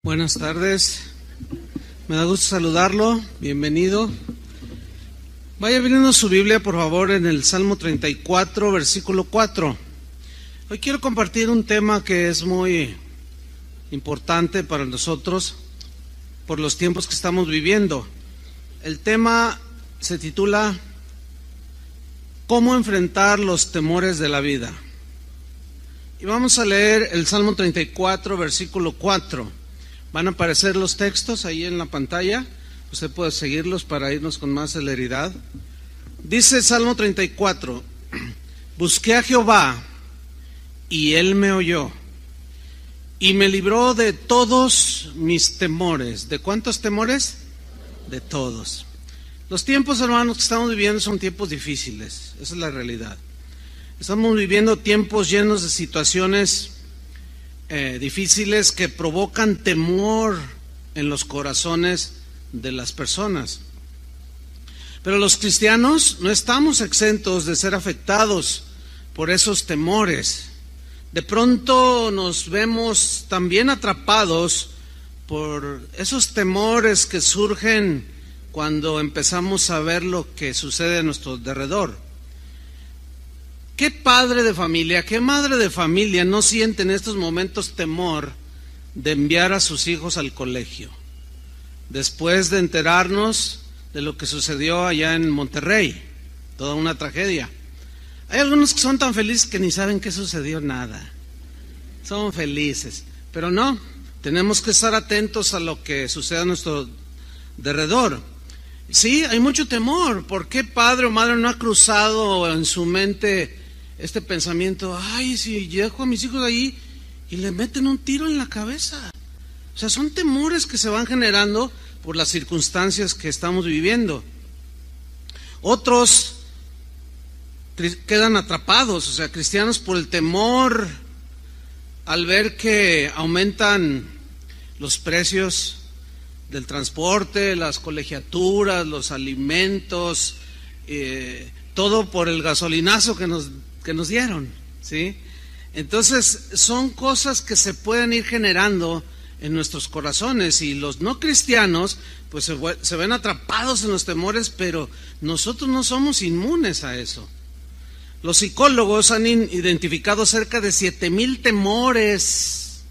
Buenas tardes, me da gusto saludarlo, bienvenido. Vaya abriendo su Biblia, por favor, en el Salmo 34, versículo 4. Hoy quiero compartir un tema que es muy importante para nosotros por los tiempos que estamos viviendo. El tema se titula ¿Cómo enfrentar los temores de la vida? Y vamos a leer el Salmo 34, versículo 4. Van a aparecer los textos ahí en la pantalla. Usted puede seguirlos para irnos con más celeridad. Dice Salmo 34: Busqué a Jehová, y Él me oyó, y me libró de todos mis temores. ¿De cuántos temores? De todos. Los tiempos, hermanos, que estamos viviendo son tiempos difíciles. Esa es la realidad. Estamos viviendo tiempos llenos de situaciones difíciles que provocan temor en los corazones de las personas. Pero los cristianos no estamos exentos de ser afectados por esos temores. De pronto nos vemos también atrapados por esos temores que surgen cuando empezamos a ver lo que sucede a nuestro alrededor. ¿Qué padre de familia, qué madre de familia no siente en estos momentos temor de enviar a sus hijos al colegio? Después de enterarnos de lo que sucedió allá en Monterrey, toda una tragedia. Hay algunos que son tan felices que ni saben qué sucedió, nada. Son felices, pero no, tenemos que estar atentos a lo que sucede a nuestro alrededor. Sí, hay mucho temor. ¿Por qué padre o madre no ha cruzado en su mente este pensamiento? Ay, si dejo a mis hijos ahí y le meten un tiro en la cabeza. O sea, son temores que se van generando por las circunstancias que estamos viviendo. Otros quedan atrapados, o sea, cristianos, por el temor al ver que aumentan los precios del transporte, las colegiaturas, los alimentos, todo por el gasolinazo que nos dieron, ¿sí? Entonces son cosas que se pueden ir generando en nuestros corazones, y los no cristianos pues se ven atrapados en los temores, pero nosotros no somos inmunes a eso. Los psicólogos han identificado cerca de 7,000 temores.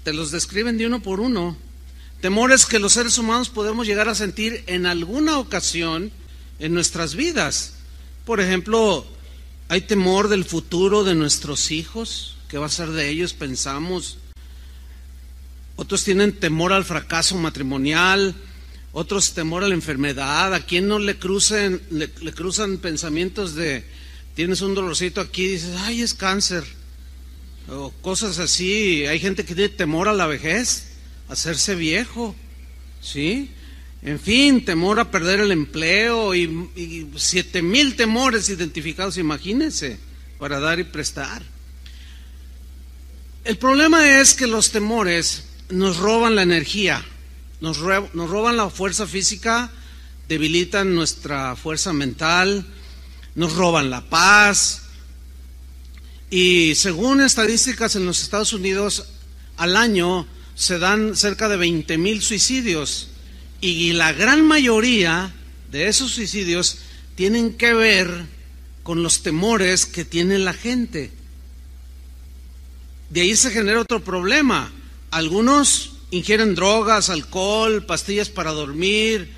Te los describen de uno por uno. Temores que los seres humanos podemos llegar a sentir en alguna ocasión en nuestras vidas. Por ejemplo, hay temor del futuro de nuestros hijos. ¿Qué va a ser de ellos? Pensamos. Otros tienen temor al fracaso matrimonial. Otros temor a la enfermedad. ¿A quién no le cruzan pensamientos de tienes un dolorcito aquí y dices, ay, es cáncer? O cosas así. Hay gente que tiene temor a la vejez, hacerse viejo, ¿sí? En fin, temor a perder el empleo y 7,000 temores identificados, imagínense, para dar y prestar. El problema es que los temores nos roban la energía, nos roban la fuerza física, debilitan nuestra fuerza mental, nos roban la paz. Y según estadísticas en los Estados Unidos, al año se dan cerca de 20,000 suicidios, y la gran mayoría de esos suicidios tienen que ver con los temores que tiene la gente. De ahí se genera otro problema. Algunos ingieren drogas, alcohol, pastillas para dormir,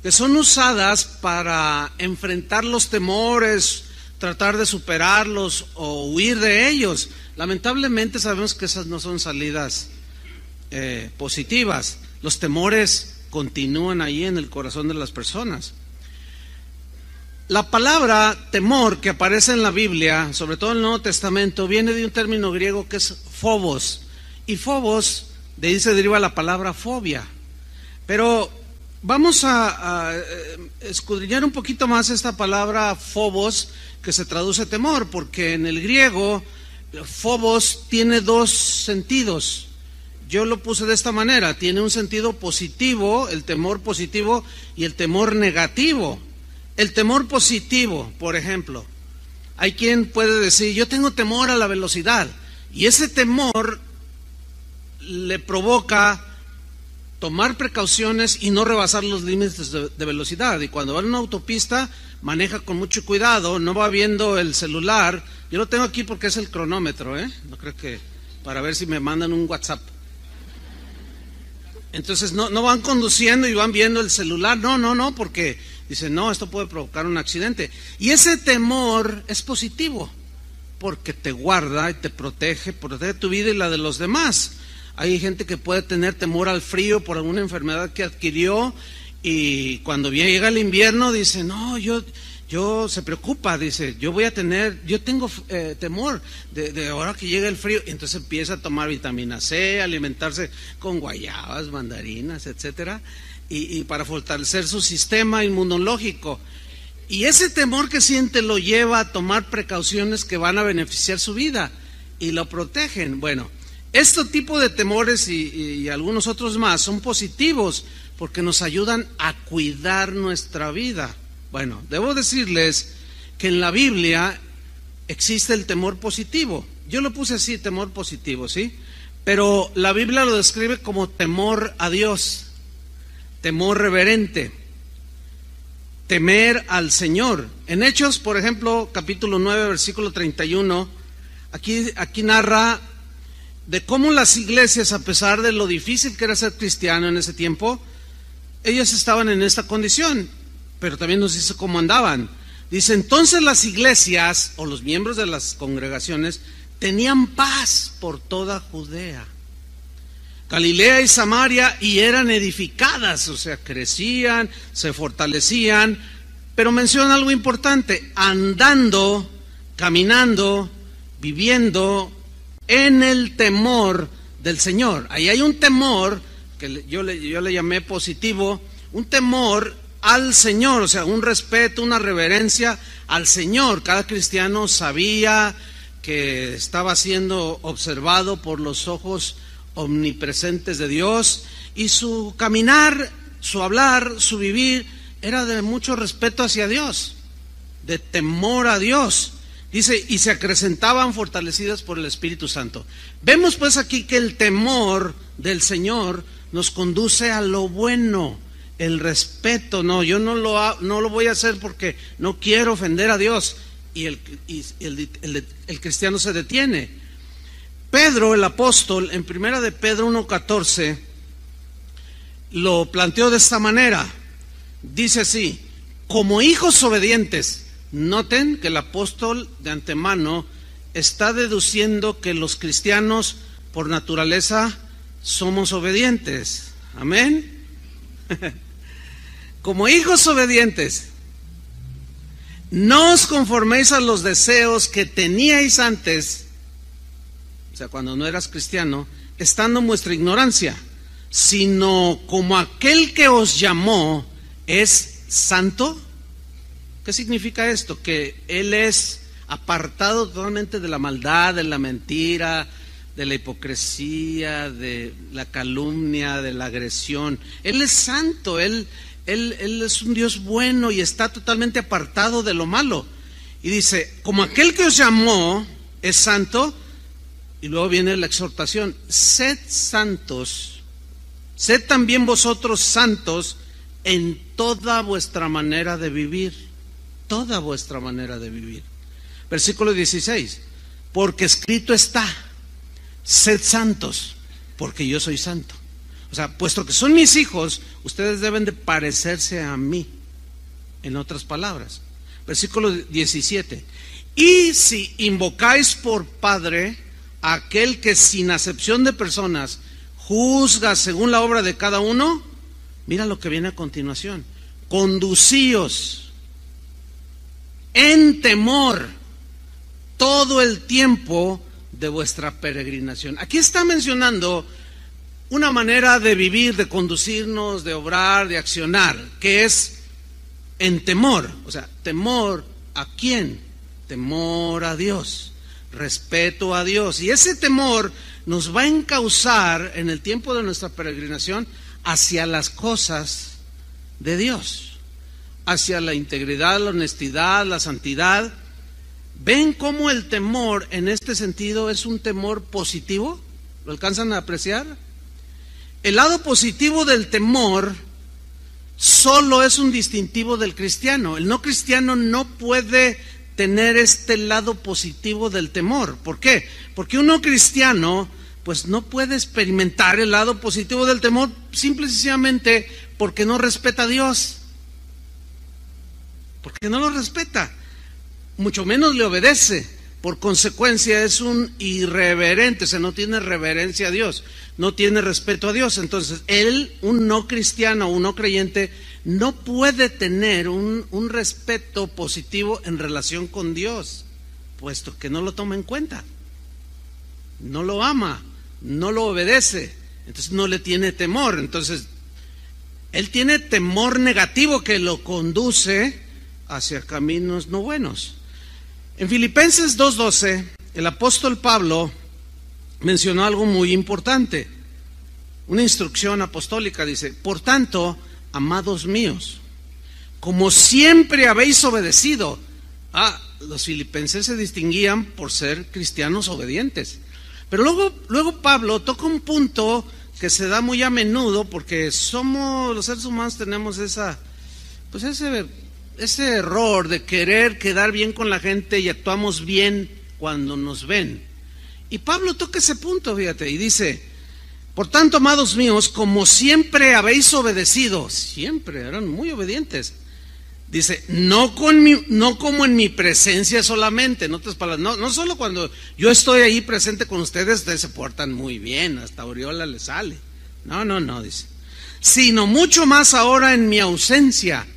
que son usadas para enfrentar los temores, tratar de superarlos o huir de ellos. Lamentablemente sabemos que esas no son salidas positivas. Los temores continúan ahí en el corazón de las personas. La palabra temor que aparece en la Biblia, sobre todo en el Nuevo Testamento, viene de un término griego que es phobos, y phobos, de ahí se deriva la palabra fobia. Pero vamos a escudriñar un poquito más esta palabra phobos, que se traduce temor, porque en el griego phobos tiene dos sentidos. Yo lo puse de esta manera: tiene un sentido positivo, el temor positivo, y el temor negativo. El temor positivo, por ejemplo, hay quien puede decir, yo tengo temor a la velocidad, y ese temor le provoca tomar precauciones y no rebasar los límites de velocidad. Y cuando va en una autopista, maneja con mucho cuidado, no va viendo el celular. Yo lo tengo aquí porque es el cronómetro, no creo que para ver si me mandan un WhatsApp. Entonces no van conduciendo y van viendo el celular, no, porque dicen, no, esto puede provocar un accidente. Y ese temor es positivo, porque te guarda y te protege tu vida y la de los demás. Hay gente que puede tener temor al frío por alguna enfermedad que adquirió, y cuando llega el invierno dice, no, yo se preocupa, dice, yo tengo temor de ahora que llega el frío. Y entonces empieza a tomar vitamina C, alimentarse con guayabas, mandarinas, etcétera, y para fortalecer su sistema inmunológico. Y ese temor que siente lo lleva a tomar precauciones que van a beneficiar su vida y lo protegen. Bueno, este tipo de temores y algunos otros más son positivos porque nos ayudan a cuidar nuestra vida. Bueno, debo decirles que en la Biblia existe el temor positivo. Yo lo puse así, temor positivo, ¿sí? Pero la Biblia lo describe como temor a Dios, temor reverente, temer al Señor. En Hechos, por ejemplo, capítulo 9, versículo 31, aquí narra de cómo las iglesias, a pesar de lo difícil que era ser cristiano en ese tiempo, ellos estaban en esta condición, pero también nos dice cómo andaban. Dice, entonces las iglesias, o los miembros de las congregaciones, tenían paz por toda Judea, Galilea y Samaria, y eran edificadas, o sea, crecían, se fortalecían, pero menciona algo importante, andando, caminando, viviendo en el temor del Señor. Ahí hay un temor que yo le llamé positivo, un temor al Señor, o sea, un respeto, una reverencia al Señor. Cada cristiano sabía que estaba siendo observado por los ojos omnipresentes de Dios, y su caminar, su hablar, su vivir era de mucho respeto hacia Dios, de temor a Dios. Dice, y se acrecentaban fortalecidas por el Espíritu Santo. Vemos pues aquí que el temor del Señor nos conduce a lo bueno, el respeto. No, yo no lo voy a hacer porque no quiero ofender a Dios, y el cristiano se detiene. Pedro, el apóstol, en primera de Pedro 1:14, lo planteó de esta manera. Dice así, como hijos obedientes. Noten que el apóstol de antemano está deduciendo que los cristianos por naturaleza somos obedientes. Amén. Como hijos obedientes, no os conforméis a los deseos que teníais antes, o sea, cuando no eras cristiano, estando en vuestra ignorancia, sino como aquel que os llamó es santo. ¿Qué significa esto? Que Él es apartado totalmente de la maldad, de la mentira, de la hipocresía, de la calumnia, de la agresión. Él es santo, Él es un Dios bueno y está totalmente apartado de lo malo. Y dice, como aquel que os llamó es santo. Y luego viene la exhortación, sed santos, sed también vosotros santos en toda vuestra manera de vivir, toda vuestra manera de vivir. Versículo 16, porque escrito está, sed santos, porque yo soy santo. O sea, puesto que son mis hijos, ustedes deben de parecerse a mí, en otras palabras. Versículo 17, y si invocáis por Padre aquel que sin acepción de personas juzga según la obra de cada uno, mira lo que viene a continuación, conducíos en temor todo el tiempo de vuestra peregrinación. Aquí está mencionando una manera de vivir, de conducirnos, de obrar, de accionar, que es en temor. O sea, temor ¿a quién? Temor a Dios, respeto a Dios. Y ese temor nos va a encauzar en el tiempo de nuestra peregrinación hacia las cosas de Dios, hacia la integridad, la honestidad, la santidad. ¿Ven cómo el temor en este sentido es un temor positivo? ¿Lo alcanzan a apreciar? El lado positivo del temor solo es un distintivo del cristiano. El no cristiano no puede tener este lado positivo del temor. ¿Por qué? Porque un no cristiano pues no puede experimentar el lado positivo del temor simple y sencillamente porque no respeta a Dios. Porque no lo respeta, mucho menos le obedece. Por consecuencia es un irreverente, o sea, no tiene reverencia a Dios, no tiene respeto a Dios. Entonces, él, un no cristiano, un no creyente, no puede tener un respeto positivo en relación con Dios, puesto que no lo toma en cuenta, no lo ama, no lo obedece, entonces no le tiene temor. Entonces, él tiene temor negativo que lo conduce hacia caminos no buenos. En Filipenses 2:12, el apóstol Pablo mencionó algo muy importante, una instrucción apostólica. Dice: por tanto, amados míos, como siempre habéis obedecido. Los filipenses se distinguían por ser cristianos obedientes. Pero luego Pablo toca un punto que se da muy a menudo, porque los seres humanos tenemos ese error de querer quedar bien con la gente y actuamos bien cuando nos ven. Y Pablo toca ese punto, fíjate, y dice: por tanto, amados míos, como siempre habéis obedecido, siempre eran muy obedientes. Dice: no como en mi presencia solamente, en otras palabras, no solo cuando yo estoy ahí presente con ustedes se portan muy bien, hasta aureola le sale. No, dice, sino mucho más ahora en mi ausencia.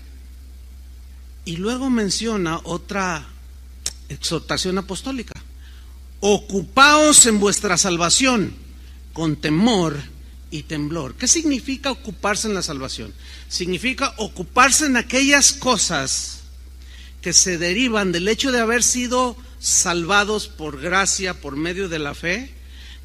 Y luego menciona otra exhortación apostólica: ocupaos en vuestra salvación con temor y temblor. ¿Qué significa ocuparse en la salvación? Significa ocuparse en aquellas cosas que se derivan del hecho de haber sido salvados por gracia, por medio de la fe.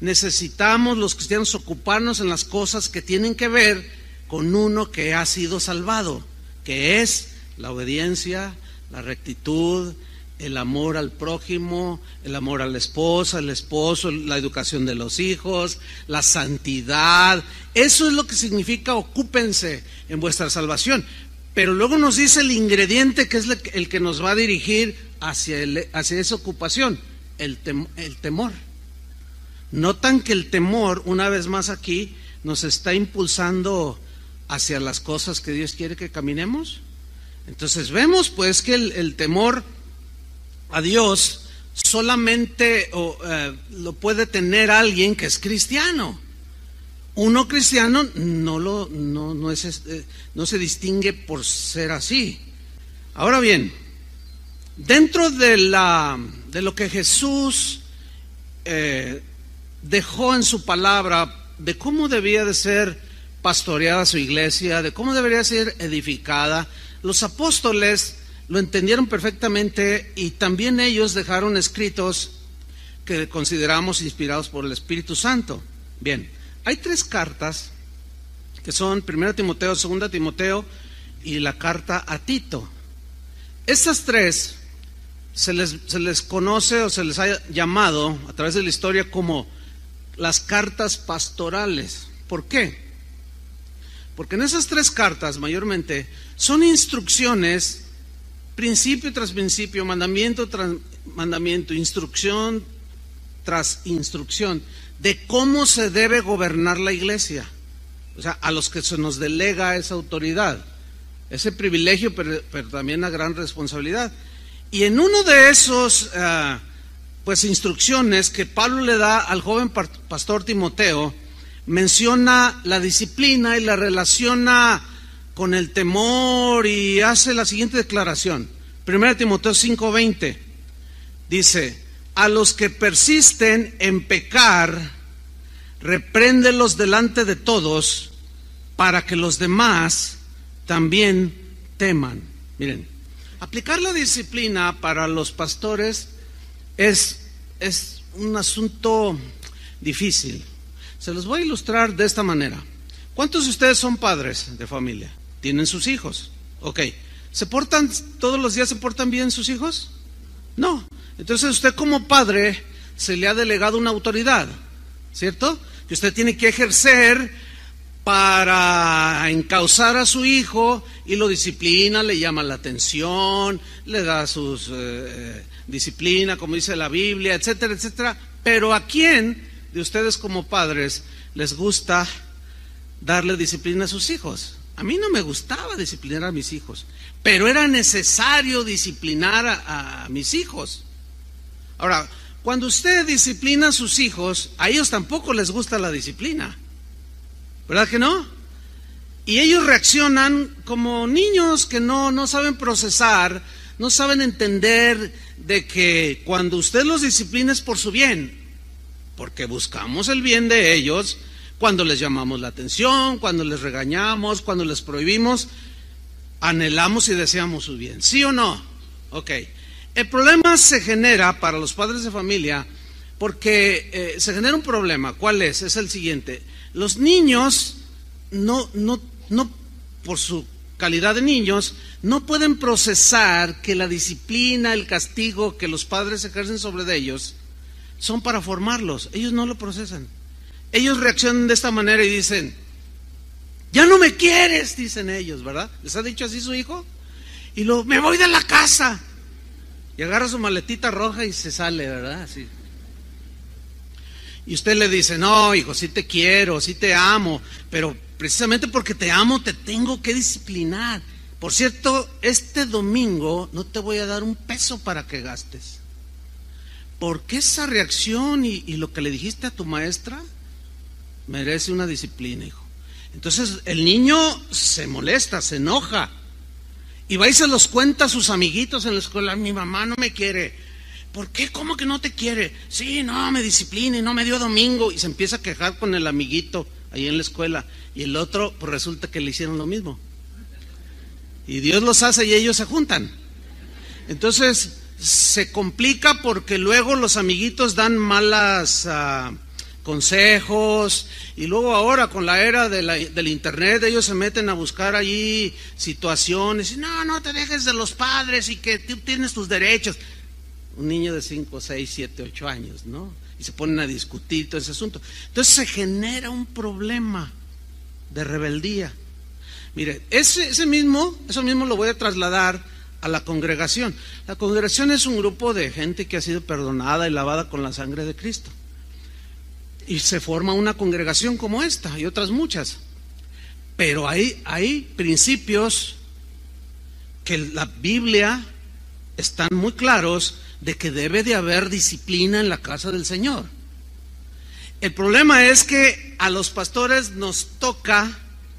Necesitamos los cristianos ocuparnos en las cosas que tienen que ver con uno que ha sido salvado, que es la obediencia, la rectitud, el amor al prójimo, el amor a la esposa, al esposo, la educación de los hijos, la santidad. Eso es lo que significa ocúpense en vuestra salvación. Pero luego nos dice el ingrediente que es el que nos va a dirigir hacia esa ocupación: el temor. Notan que el temor, una vez más aquí, nos está impulsando hacia las cosas que Dios quiere que caminemos. Entonces vemos pues que el temor a Dios solamente lo puede tener alguien que es cristiano. Uno cristiano no se distingue por ser así. Ahora bien, dentro de lo que Jesús dejó en su palabra de cómo debía de ser pastoreada su iglesia, de cómo debería ser edificada, los apóstoles lo entendieron perfectamente, y también ellos dejaron escritos que consideramos inspirados por el Espíritu Santo. Bien, hay 3 cartas que son 1 Timoteo, 2 Timoteo y la carta a Tito. Estas 3 se les conoce o se les ha llamado a través de la historia como las cartas pastorales. ¿Por qué? Porque en esas 3 cartas mayormente son instrucciones, principio tras principio, mandamiento tras mandamiento, instrucción tras instrucción, de cómo se debe gobernar la iglesia. O sea, a los que se nos delega esa autoridad, ese privilegio, pero también una gran responsabilidad. Y en uno de esos instrucciones que Pablo le da al joven pastor Timoteo, menciona la disciplina y la relaciona con el temor, y hace la siguiente declaración. 1 Timoteo 5:20 dice: a los que persisten en pecar, repréndelos delante de todos, para que los demás también teman. Miren, aplicar la disciplina para los pastores es un asunto difícil. Se los voy a ilustrar de esta manera. ¿Cuántos de ustedes son padres de familia? ¿Tienen sus hijos? Ok. ¿Todos los días se portan bien sus hijos? No. Entonces usted como padre se le ha delegado una autoridad, ¿cierto? que usted tiene que ejercer para encauzar a su hijo y lo disciplina, le llama la atención, le da sus disciplina, como dice la Biblia, etcétera, etcétera. Pero ¿a quién de ustedes como padres les gusta darle disciplina a sus hijos? A mí no me gustaba disciplinar a mis hijos, pero era necesario disciplinar a mis hijos. Ahora, cuando usted disciplina a sus hijos, a ellos tampoco les gusta la disciplina, ¿verdad que no? Y ellos reaccionan como niños que no saben procesar, no saben entender de que cuando usted los disciplina es por su bien, porque buscamos el bien de ellos. Cuando les llamamos la atención, cuando les regañamos, cuando les prohibimos, anhelamos y deseamos su bien, ¿sí o no? Ok. El problema se genera para los padres de familia porque se genera un problema. ¿Cuál es? Es el siguiente. Los niños no por su calidad de niños, no pueden procesar que la disciplina, el castigo que los padres ejercen sobre ellos son para formarlos. Ellos no lo procesan. Ellos reaccionan de esta manera y dicen, ya no me quieres, dicen ellos, ¿verdad? ¿Les ha dicho así su hijo? Y luego, me voy de la casa. Y agarra su maletita roja y se sale, ¿verdad? Así. Y usted le dice, no, hijo, sí te quiero, sí te amo, pero precisamente porque te amo te tengo que disciplinar. Por cierto, este domingo no te voy a dar un peso para que gastes. Porque esa reacción y lo que le dijiste a tu maestra merece una disciplina, hijo. Entonces el niño se molesta, se enoja y va y se los cuenta a sus amiguitos en la escuela. Mi mamá no me quiere. ¿Por qué? ¿Cómo que no te quiere? Sí, no, me disciplina y no me dio domingo. Y se empieza a quejar con el amiguito ahí en la escuela. Y el otro, pues resulta que le hicieron lo mismo. Y Dios los hace y ellos se juntan. Entonces se complica porque luego los amiguitos dan malas consejos, y luego ahora con la era del internet ellos se meten a buscar allí situaciones y no te dejes de los padres y que tú tienes tus derechos. Un niño de 5, 6, 7, 8 años, ¿no? Y se ponen a discutir todo ese asunto. Entonces se genera un problema de rebeldía. Mire, eso mismo lo voy a trasladar a la congregación. La congregación es un grupo de gente que ha sido perdonada y lavada con la sangre de Cristo. Y se forma una congregación como esta y otras muchas. Pero hay principios que la Biblia están muy claros de que debe de haber disciplina en la casa del Señor. El problema es que a los pastores nos toca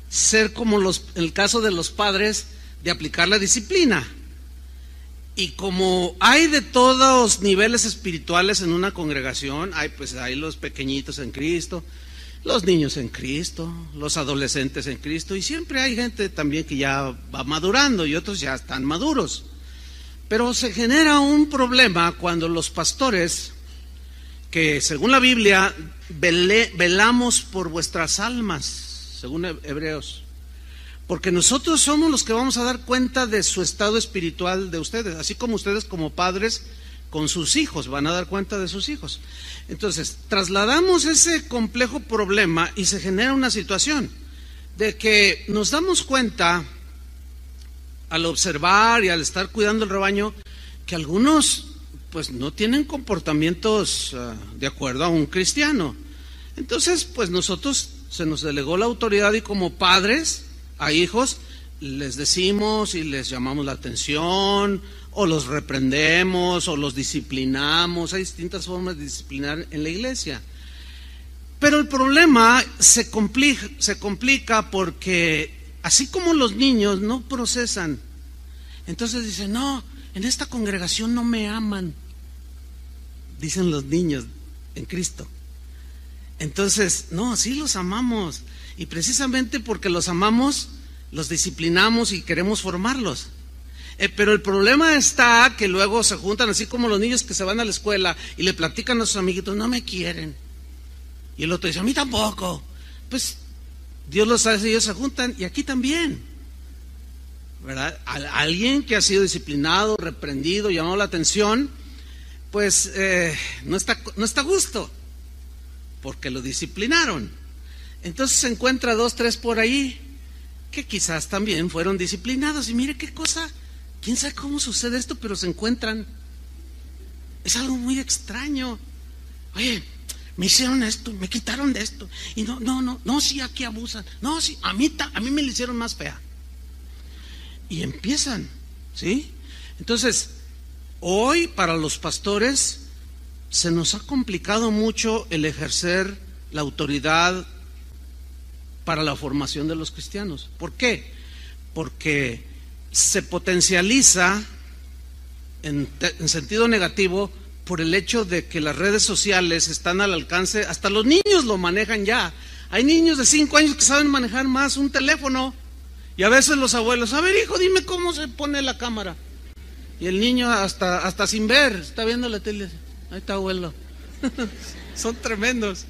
ser como en el caso de los padres, de aplicar la disciplina. Y como hay de todos niveles espirituales en una congregación, hay los pequeñitos en Cristo, los niños en Cristo, los adolescentes en Cristo, y siempre hay gente también que ya va madurando y otros ya están maduros. Pero se genera un problema cuando los pastores, que según la Biblia, velamos por vuestras almas, según Hebreos, porque nosotros somos los que vamos a dar cuenta de su estado espiritual de ustedes, así como ustedes como padres con sus hijos van a dar cuenta de sus hijos. Entonces, trasladamos ese complejo problema y se genera una situación de que nos damos cuenta al observar y al estar cuidando el rebaño que algunos pues no tienen comportamientos de acuerdo a un cristiano. Entonces, pues nosotros se nos delegó la autoridad y como padres a hijos les decimos y les llamamos la atención, o los reprendemos, o los disciplinamos. Hay distintas formas de disciplinar en la iglesia. Pero el problema se complica porque así como los niños no procesan, entonces dicen, no, en esta congregación no me aman, dicen los niños en Cristo. Entonces, no, sí los amamos. Y precisamente porque los amamos, los disciplinamos y queremos formarlos. Pero el problema está que luego se juntan, así como los niños que se van a la escuela y le platican a sus amiguitos, no me quieren. Y el otro dice, a mí tampoco. Pues Dios los hace y ellos se juntan, y aquí también, ¿verdad? Alguien que ha sido disciplinado, reprendido, llamado la atención, pues no está a gusto. porque lo disciplinaron. Entonces se encuentra 2, 3 por ahí que quizás también fueron disciplinados. Y mire qué cosa, quién sabe cómo sucede esto, pero se encuentran. Es algo muy extraño. Oye, me hicieron esto, me quitaron de esto. Y no, sí, aquí abusan. No, sí, a mí me lo hicieron más fea. Y empiezan, ¿sí? Entonces, hoy para los pastores se nos ha complicado mucho el ejercer la autoridad para la formación de los cristianos. ¿Por qué? Porque se potencializa en sentido negativo por el hecho de que las redes sociales están al alcance, hasta los niños lo manejan ya. Hay niños de 5 años que saben manejar más un teléfono, y a veces los abuelos, a ver hijo, dime cómo se pone la cámara, y el niño hasta sin ver, está viendo la tele, ahí está abuelo. Son tremendos.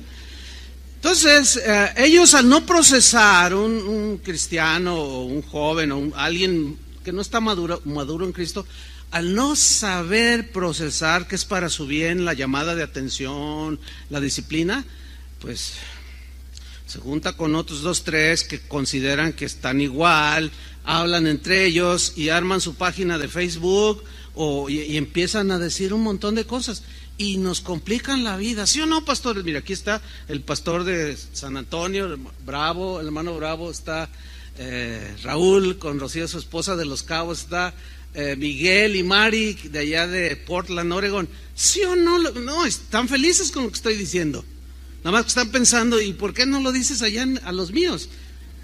Entonces, ellos al no procesar, un cristiano o un joven o alguien que no está maduro en Cristo, al no saber procesar que es para su bien la llamada de atención, la disciplina, pues se junta con otros 2, 3 que consideran que están igual, hablan entre ellos y arman su página de Facebook y empiezan a decir un montón de cosas y nos complican la vida. ¿Sí o no, pastores? Mira, aquí está el pastor de San Antonio, Bravo, el hermano Bravo, está Raúl con Rocío, su esposa, de Los Cabos, está Miguel y Mari de allá de Portland, Oregon. ¿Sí o no? No, están felices con lo que estoy diciendo. Nada más que están pensando, ¿y por qué no lo dices allá a los míos?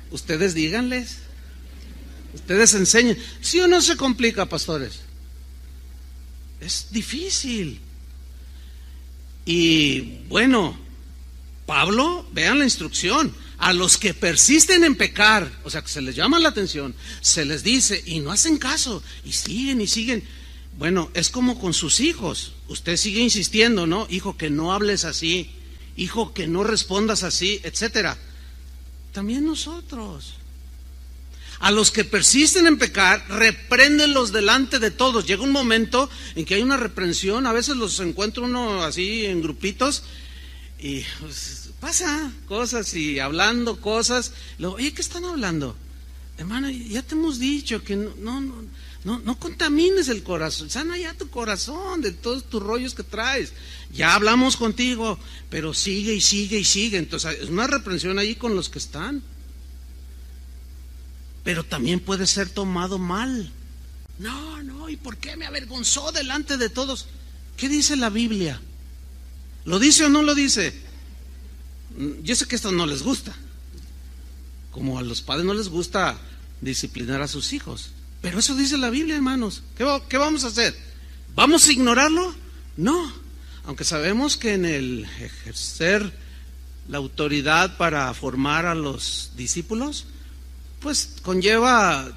Ustedes díganles, ustedes enseñen. ¿Sí o no se complica, pastores? Es difícil. Y bueno, Pablo, vean la instrucción, a los que persisten en pecar, o sea que se les llama la atención, se les dice y no hacen caso, y siguen y siguen. Bueno, es como con sus hijos, usted sigue insistiendo, ¿no? Hijo, que no hables así, hijo, que no respondas así, etcétera. También nosotros, a los que persisten en pecar, repréndenlos delante de todos. Llega un momento en que hay una reprensión, a veces los encuentra uno así en grupitos y pues, pasa cosas y hablando cosas. Luego, oye, ¿qué están hablando? Hermano, ya te hemos dicho que no contamines el corazón, sana ya tu corazón de todos tus rollos que traes. Ya hablamos contigo, pero sigue y sigue y sigue. Entonces es una reprensión ahí con los que están. Pero también puede ser tomado mal. No, ¿y por qué me avergonzó delante de todos? ¿Qué dice la Biblia? ¿Lo dice o no lo dice? Yo sé que esto no les gusta, como a los padres no les gusta disciplinar a sus hijos, pero eso dice la Biblia, hermanos. ¿Qué vamos a hacer? ¿Vamos a ignorarlo? No, aunque sabemos que en el ejercer la autoridad para formar a los discípulos, pues conlleva,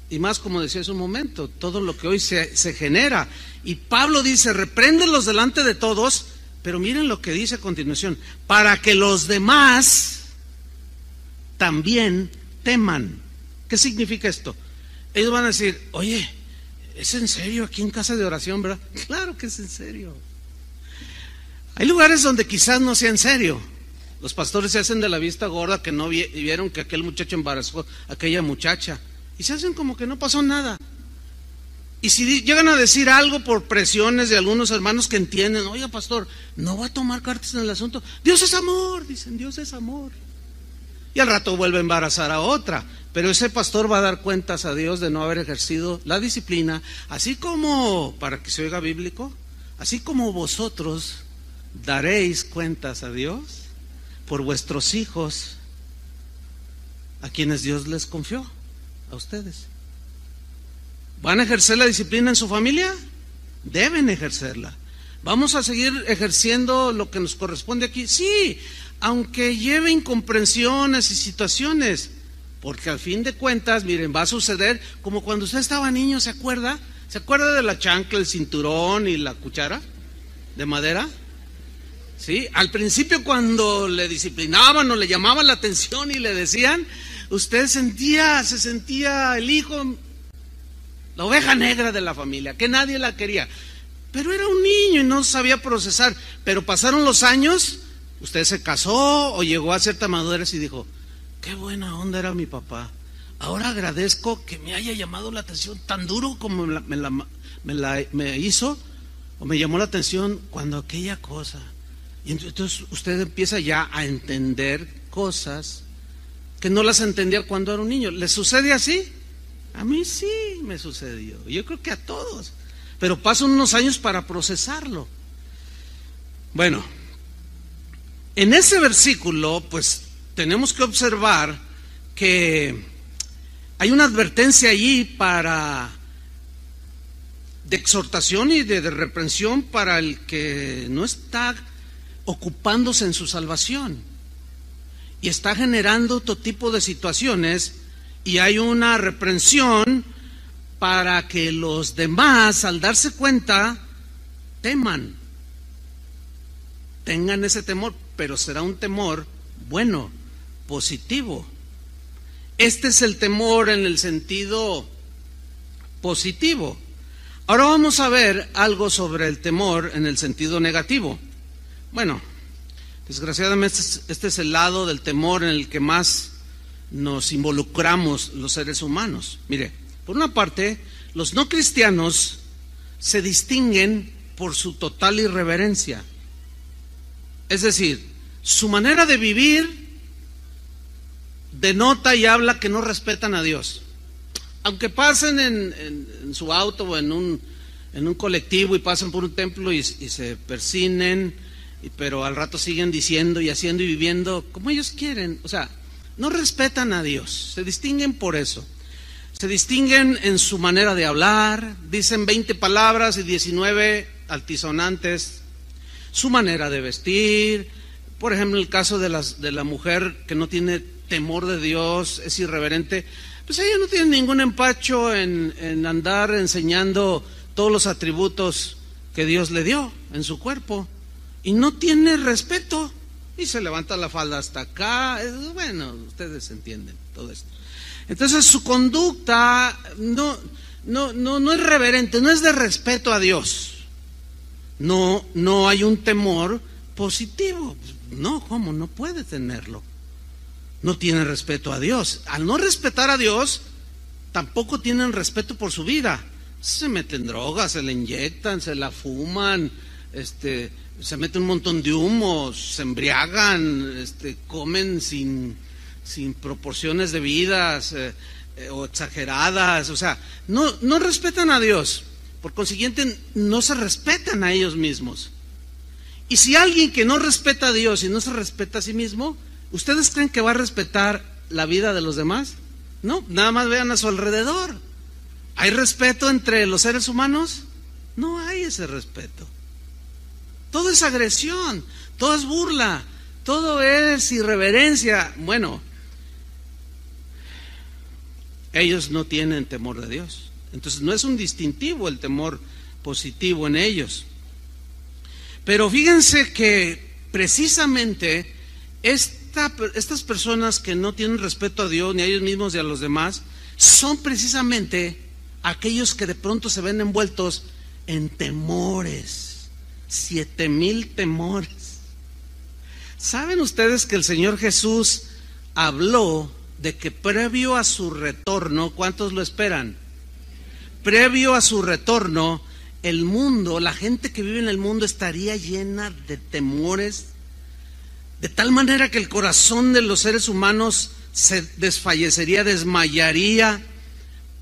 y más como decía hace un momento, todo lo que hoy se genera. Y Pablo dice, repréndelos delante de todos, pero miren lo que dice a continuación, para que los demás también teman. ¿Qué significa esto? Ellos van a decir, oye, ¿es en serio aquí en casa de oración, verdad? Claro que es en serio. Hay lugares donde quizás no sea en serio. Los pastores se hacen de la vista gorda que no vieron que aquel muchacho embarazó a aquella muchacha y se hacen como que no pasó nada. Y si llegan a decir algo por presiones de algunos hermanos que entienden, oiga pastor, no va a tomar cartas en el asunto, Dios es amor, dicen, Dios es amor. Y al rato vuelve a embarazar a otra, pero ese pastor va a dar cuentas a Dios de no haber ejercido la disciplina, así como, para que se oiga bíblico, así como vosotros daréis cuentas a Dios por vuestros hijos, a quienes Dios les confió, a ustedes. ¿Van a ejercer la disciplina en su familia? Deben ejercerla. ¿Vamos a seguir ejerciendo lo que nos corresponde aquí? Sí, aunque lleve incomprensiones y situaciones, porque al fin de cuentas, miren, va a suceder como cuando usted estaba niño, ¿se acuerda? ¿Se acuerda de la chancla, el cinturón y la cuchara de madera? ¿Sí? Al principio cuando le disciplinaban o le llamaban la atención y le decían, usted se sentía el hijo, la oveja negra de la familia, que nadie la quería, pero era un niño y no sabía procesar. Pero pasaron los años Usted se casó o llegó a cierta madurez y dijo, qué buena onda era mi papá. Ahora agradezco que me haya llamado la atención tan duro como me hizo o me llamó la atención cuando aquella cosa. Y entonces usted empieza ya a entender cosas que no las entendía cuando era un niño. ¿Le sucede así? A mí sí me sucedió. Yo creo que a todos. Pero pasan unos años para procesarlo. Bueno, en ese versículo, pues tenemos que observar que hay una advertencia allí de exhortación y de reprensión para el que no está ocupándose en su salvación y está generando otro tipo de situaciones, y hay una reprensión para que los demás, al darse cuenta, teman, tengan ese temor, pero será un temor bueno, positivo. Este es el temor en el sentido positivo. Ahora vamos a ver algo sobre el temor en el sentido negativo. Bueno, desgraciadamente este es el lado del temor en el que más nos involucramos los seres humanos. Mire, por una parte, los no cristianos se distinguen por su total irreverencia. Es decir, su manera de vivir denota y habla que no respetan a Dios. Aunque pasen en su auto o en un colectivo y pasen por un templo y se persinen, pero al rato siguen diciendo y haciendo y viviendo como ellos quieren. O sea, no respetan a Dios, se distinguen por eso. Se distinguen en su manera de hablar, dicen 20 palabras y 19 altisonantes. Su manera de vestir, por ejemplo, el caso de la mujer que no tiene temor de Dios, es irreverente, pues ella no tiene ningún empacho en andar enseñando todos los atributos que Dios le dio en su cuerpo, y no tiene respeto, y se levanta la falda hasta acá. Bueno, ustedes entienden todo esto. Entonces su conducta no es reverente, no es de respeto a Dios. No hay un temor positivo. No, ¿cómo? No puede tenerlo. No tiene respeto a Dios. Al no respetar a Dios, tampoco tienen respeto por su vida. Se meten drogas, se la inyectan, se la fuman, se meten un montón de humo, se embriagan, comen sin proporciones debidas o exageradas. O sea, no respetan a Dios. Por consiguiente, no se respetan a ellos mismos. Y si alguien que no respeta a Dios y no se respeta a sí mismo, ¿ustedes creen que va a respetar la vida de los demás? No, nada más vean a su alrededor. ¿Hay respeto entre los seres humanos? No hay ese respeto. Todo es agresión, todo es burla, todo es irreverencia. Bueno, ellos no tienen temor de Dios. Entonces no es un distintivo el temor positivo en ellos. Pero fíjense que precisamente estas personas que no tienen respeto a Dios, ni a ellos mismos ni a los demás, son precisamente aquellos que de pronto se ven envueltos en temores, 7,000 temores. ¿Saben ustedes que el Señor Jesús habló de que previo a su retorno, ¿cuántos lo esperan? Previo a su retorno, el mundo, la gente que vive en el mundo estaría llena de temores, de tal manera que el corazón de los seres humanos se desfallecería, desmayaría.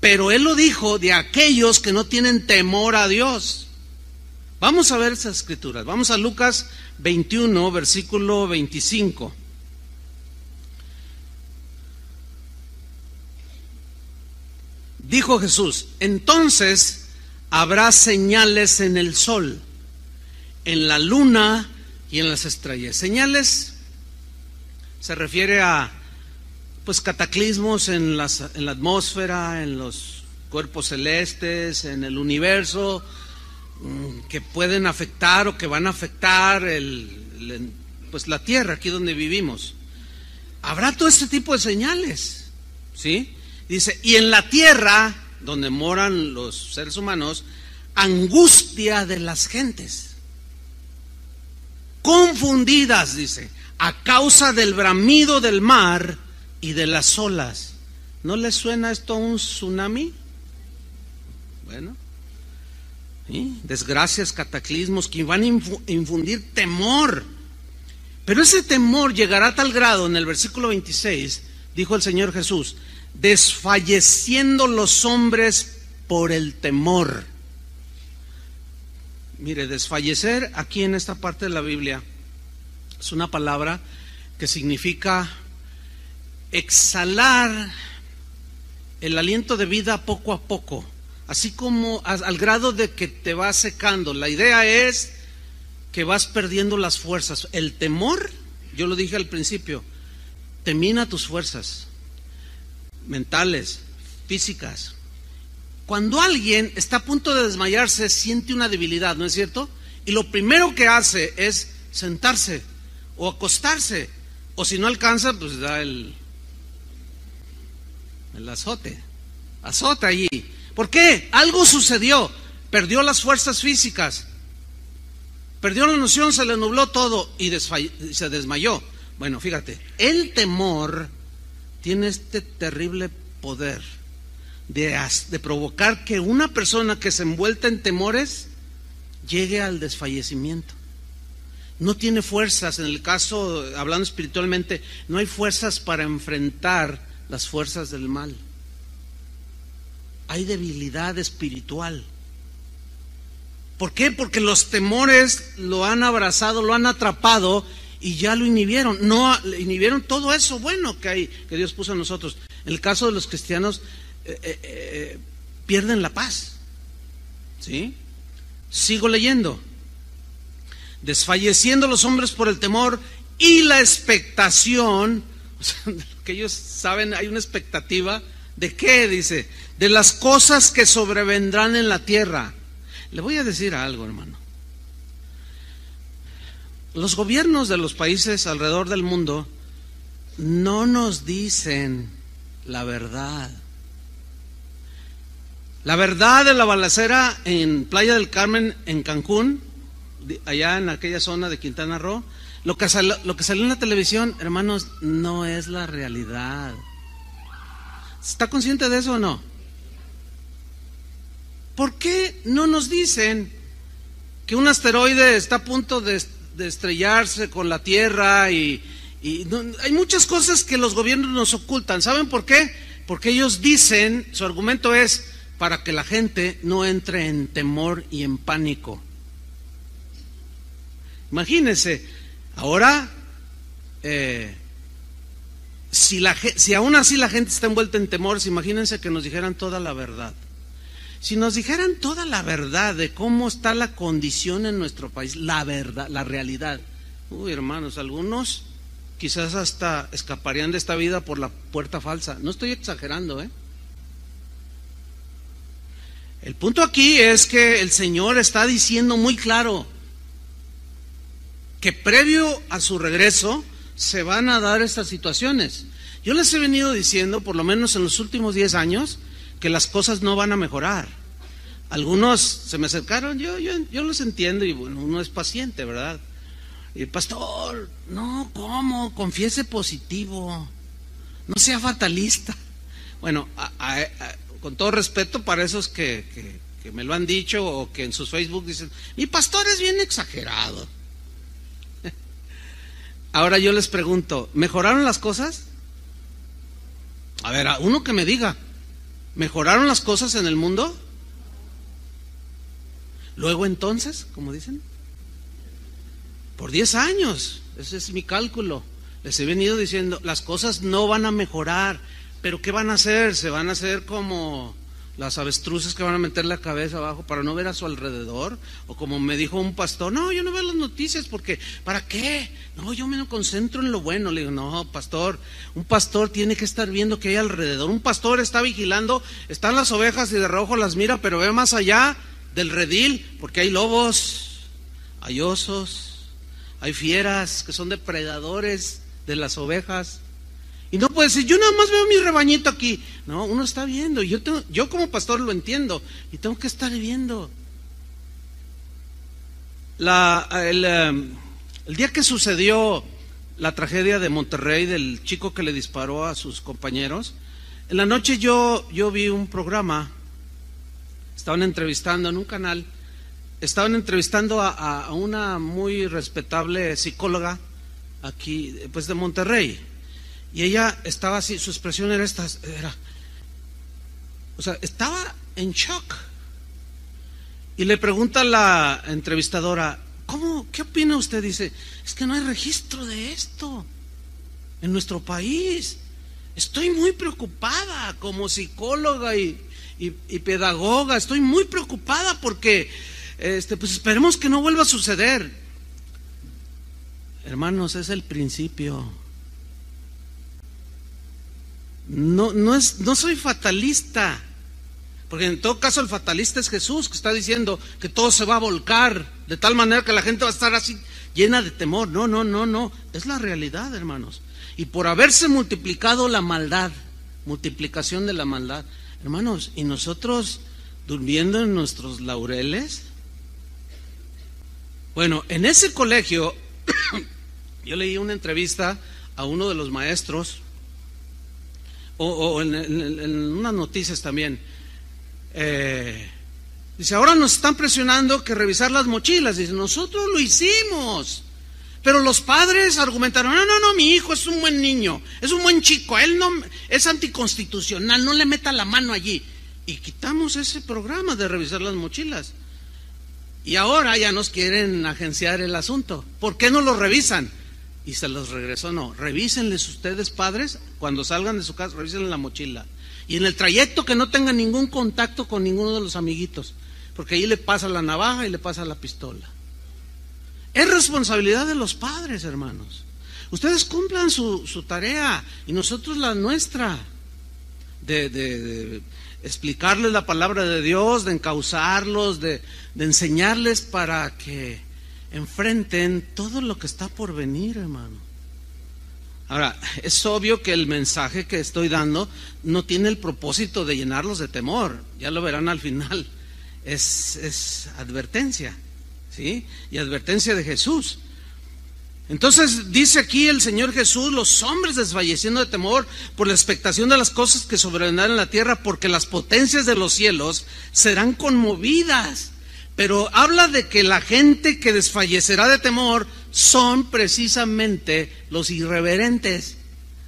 Pero Él lo dijo de aquellos que no tienen temor a Dios. Vamos a ver esas escrituras. Vamos a Lucas 21, versículo 25. Dijo Jesús: entonces habrá señales en el sol, en la luna y en las estrellas. Señales se refiere a cataclismos en la atmósfera, en los cuerpos celestes, en el universo, que pueden afectar o que van a afectar la tierra, aquí donde vivimos. Habrá todo este tipo de señales, ¿sí? Dice, y en la tierra, donde moran los seres humanos, angustia de las gentes. confundidas, dice, a causa del bramido del mar y de las olas. ¿No les suena esto a un tsunami? Bueno, ¿sí? Desgracias, cataclismos que van a infundir temor. Pero ese temor llegará a tal grado, en el versículo 26, dijo el Señor Jesús, desfalleciendo los hombres por el temor. Mire, desfallecer aquí en esta parte de la Biblia es una palabra que significa exhalar el aliento de vida poco a poco, así como al grado de que te vas secando. La idea es que vas perdiendo las fuerzas. El temor, yo lo dije al principio, te mina tus fuerzas mentales, físicas. Cuando alguien está a punto de desmayarse, siente una debilidad, ¿no es cierto? Y lo primero que hace es sentarse o acostarse, o si no alcanza, pues da el azote, azota allí. ¿Por qué? Algo sucedió, perdió las fuerzas físicas, perdió la noción, se le nubló todo y se desmayó. Bueno, fíjate, el temor tiene este terrible poder de provocar que una persona que se envuelta en temores llegue al desfallecimiento. No tiene fuerzas, en el caso, hablando espiritualmente, no hay fuerzas para enfrentar las fuerzas del mal. Hay debilidad espiritual. ¿Por qué? Porque los temores lo han abrazado, lo han atrapado y ya lo inhibieron. No, inhibieron todo eso bueno que hay, que Dios puso en nosotros. En el caso de los cristianos, pierden la paz. ¿Sí? Sigo leyendo. Desfalleciendo los hombres por el temor y la expectación, o sea, de lo que ellos saben, hay una expectativa. ¿De qué? Dice, de las cosas que sobrevendrán en la tierra. Le voy a decir algo, hermano. Los gobiernos de los países alrededor del mundo no nos dicen la verdad. La verdad de la balacera en Playa del Carmen, en Cancún, allá en aquella zona de Quintana Roo, lo que salió en la televisión, hermanos, no es la realidad. ¿Está consciente de eso o no? ¿Por qué no nos dicen que un asteroide está a punto de estrellarse con la Tierra y no, hay muchas cosas que los gobiernos nos ocultan? ¿Saben por qué? Porque ellos dicen, su argumento es para que la gente no entre en temor y en pánico. Imagínense, ahora, si aún así la gente está envuelta en temores, imagínense que nos dijeran toda la verdad. Si nos dijeran toda la verdad de cómo está la condición en nuestro país, la verdad, la realidad. Uy, hermanos, algunos quizás hasta escaparían de esta vida por la puerta falsa. No estoy exagerando, ¿eh? El punto aquí es que el Señor está diciendo muy claro que previo a su regreso se van a dar estas situaciones. Yo les he venido diciendo, por lo menos en los últimos 10 años, que las cosas no van a mejorar. Algunos se me acercaron, yo los entiendo y bueno, uno es paciente, ¿verdad? Y pastor, no, ¿cómo? Confiese positivo, no sea fatalista. Bueno, con todo respeto para esos que me lo han dicho o que en sus Facebook dicen, mi pastor es bien exagerado. Ahora yo les pregunto, ¿mejoraron las cosas? A ver, a uno que me diga, ¿mejoraron las cosas en el mundo? Luego entonces, como dicen, por 10 años, ese es mi cálculo, les he venido diciendo, las cosas no van a mejorar, pero ¿qué van a hacer? Se van a hacer como las avestruces que van a meter la cabeza abajo para no ver a su alrededor, o como me dijo un pastor, no, yo no veo las noticias porque, ¿para qué? No, yo me concentro en lo bueno. Le digo, no, pastor, un pastor tiene que estar viendo qué hay alrededor. Un pastor está vigilando, están las ovejas y de reojo las mira, pero ve más allá del redil, porque hay lobos, hay osos, hay fieras que son depredadores de las ovejas. Y no puede decir, yo nada más veo mi rebañito aquí. No, uno está viendo. Yo como pastor lo entiendo y tengo que estar viendo. El El día que sucedió la tragedia de Monterrey, del chico que le disparó a sus compañeros, en la noche yo vi un programa, estaban entrevistando en un canal, estaban entrevistando a una muy respetable psicóloga aquí, pues de Monterrey, y ella estaba así, su expresión era esta, o sea, estaba en shock. Y le pregunta a la entrevistadora, ¿qué opina usted? Dice, es que no hay registro de esto en nuestro país. Estoy muy preocupada como psicóloga y pedagoga, estoy muy preocupada porque pues esperemos que no vuelva a suceder. Hermanos, es el principio. No soy fatalista, porque en todo caso el fatalista es Jesús, que está diciendo que todo se va a volcar de tal manera que la gente va a estar así llena de temor. No, es la realidad, hermanos. Y por haberse multiplicado la maldad, multiplicación de la maldad, hermanos, y nosotros durmiendo en nuestros laureles. Bueno, en ese colegio yo leí una entrevista a uno de los maestros, o en unas noticias también. Dice, ahora nos están presionando que revisar las mochilas. Dice, nosotros lo hicimos, pero los padres argumentaron, no, mi hijo es un buen niño, es un buen chico, él no es anticonstitucional, no le meta la mano allí. Y quitamos ese programa de revisar las mochilas. Y ahora ya nos quieren agenciar el asunto. ¿Por qué no lo revisan? Y se los regresó. No, revísenles ustedes, padres, cuando salgan de su casa, revísenle la mochila. Y en el trayecto que no tengan ningún contacto con ninguno de los amiguitos, porque ahí le pasa la navaja y le pasa la pistola. Es responsabilidad de los padres, hermanos. Ustedes cumplan su tarea y nosotros la nuestra, de explicarles la palabra de Dios, de encauzarlos, de enseñarles para que enfrenten todo lo que está por venir, hermano. Ahora, es obvio que el mensaje que estoy dando no tiene el propósito de llenarlos de temor, ya lo verán al final. Es advertencia, ¿sí? Y advertencia de Jesús. Entonces dice aquí el Señor Jesús, los hombres desfalleciendo de temor por la expectación de las cosas que sobrevendrán en la tierra, porque las potencias de los cielos serán conmovidas. Pero habla de que la gente que desfallecerá de temor son precisamente los irreverentes,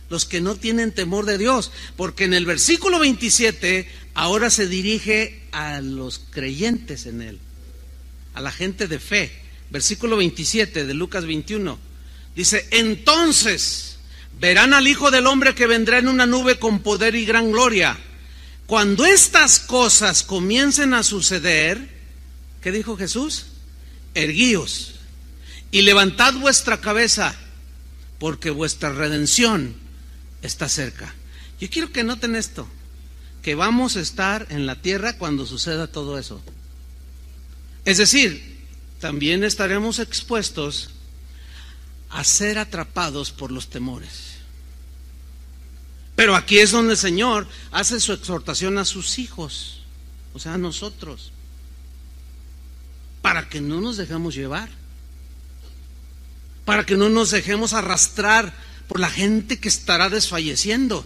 los que no tienen temor de Dios, porque en el versículo 27 ahora se dirige a los creyentes en Él, a la gente de fe. Versículo 27 de Lucas 21 dice, entonces verán al Hijo del Hombre que vendrá en una nube con poder y gran gloria. Cuando estas cosas comiencen a suceder, ¿qué dijo Jesús? Erguíos y levantad vuestra cabeza, porque vuestra redención está cerca. Yo quiero que noten esto, que vamos a estar en la tierra cuando suceda todo eso. Es decir, también estaremos expuestos a ser atrapados por los temores. Pero aquí es donde el Señor hace su exhortación a sus hijos, o sea, a nosotros, para que no nos dejemos llevar, para que no nos dejemos arrastrar por la gente que estará desfalleciendo.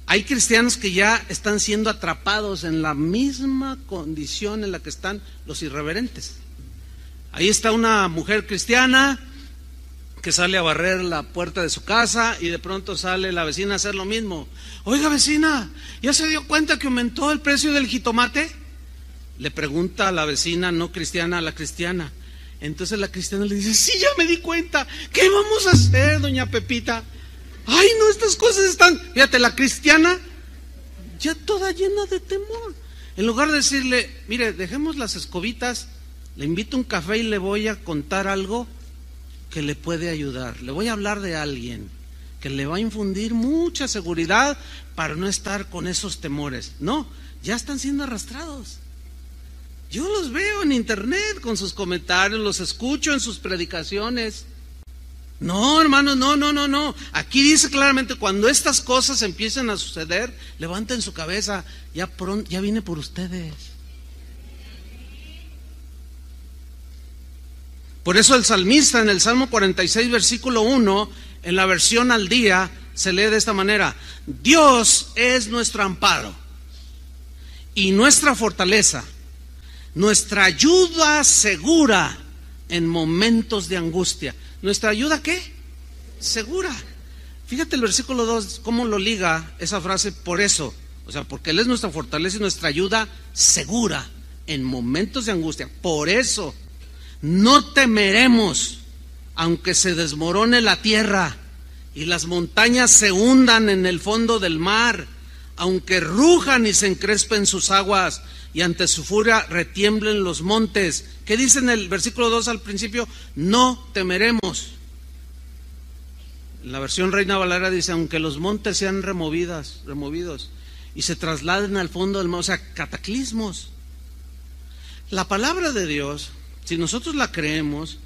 Hay cristianos que ya están siendo atrapados en la misma condición en la que están los irreverentes. Ahí está una mujer cristiana que sale a barrer la puerta de su casa y de pronto sale la vecina a hacer lo mismo. Oiga, vecina, ¿ya se dio cuenta que aumentó el precio del jitomate? Le pregunta a la vecina no cristiana a la cristiana. Entonces la cristiana le dice, sí, ya me di cuenta. ¿Qué vamos a hacer, doña Pepita? Ay, no, estas cosas están... Fíjate, la cristiana ya toda llena de temor. En lugar de decirle, mire, dejemos las escobitas, le invito a un café y le voy a contar algo que le puede ayudar. Le voy a hablar de alguien que le va a infundir mucha seguridad para no estar con esos temores. No, ya están siendo arrastrados. Yo los veo en internet con sus comentarios, los escucho en sus predicaciones. No, hermanos, no. Aquí dice claramente, cuando estas cosas empiecen a suceder, levanten su cabeza, ya vine por ustedes. Por eso el salmista en el Salmo 46, versículo 1, en la versión al día, se lee de esta manera: Dios es nuestro amparo y nuestra fortaleza, nuestra ayuda segura en momentos de angustia. ¿Nuestra ayuda qué? Segura. Fíjate el versículo 2, cómo lo liga esa frase, por eso. O sea, porque Él es nuestra fortaleza y nuestra ayuda segura en momentos de angustia. Por eso no temeremos, aunque se desmorone la tierra y las montañas se hundan en el fondo del mar, aunque rujan y se encrespen sus aguas y ante su furia retiemblen los montes. ¿Qué dice en el versículo 2 al principio? No temeremos. En la versión Reina Valera dice: aunque los montes sean removidos y se trasladen al fondo del mar, o sea, cataclismos. La palabra de Dios, si nosotros la creemos,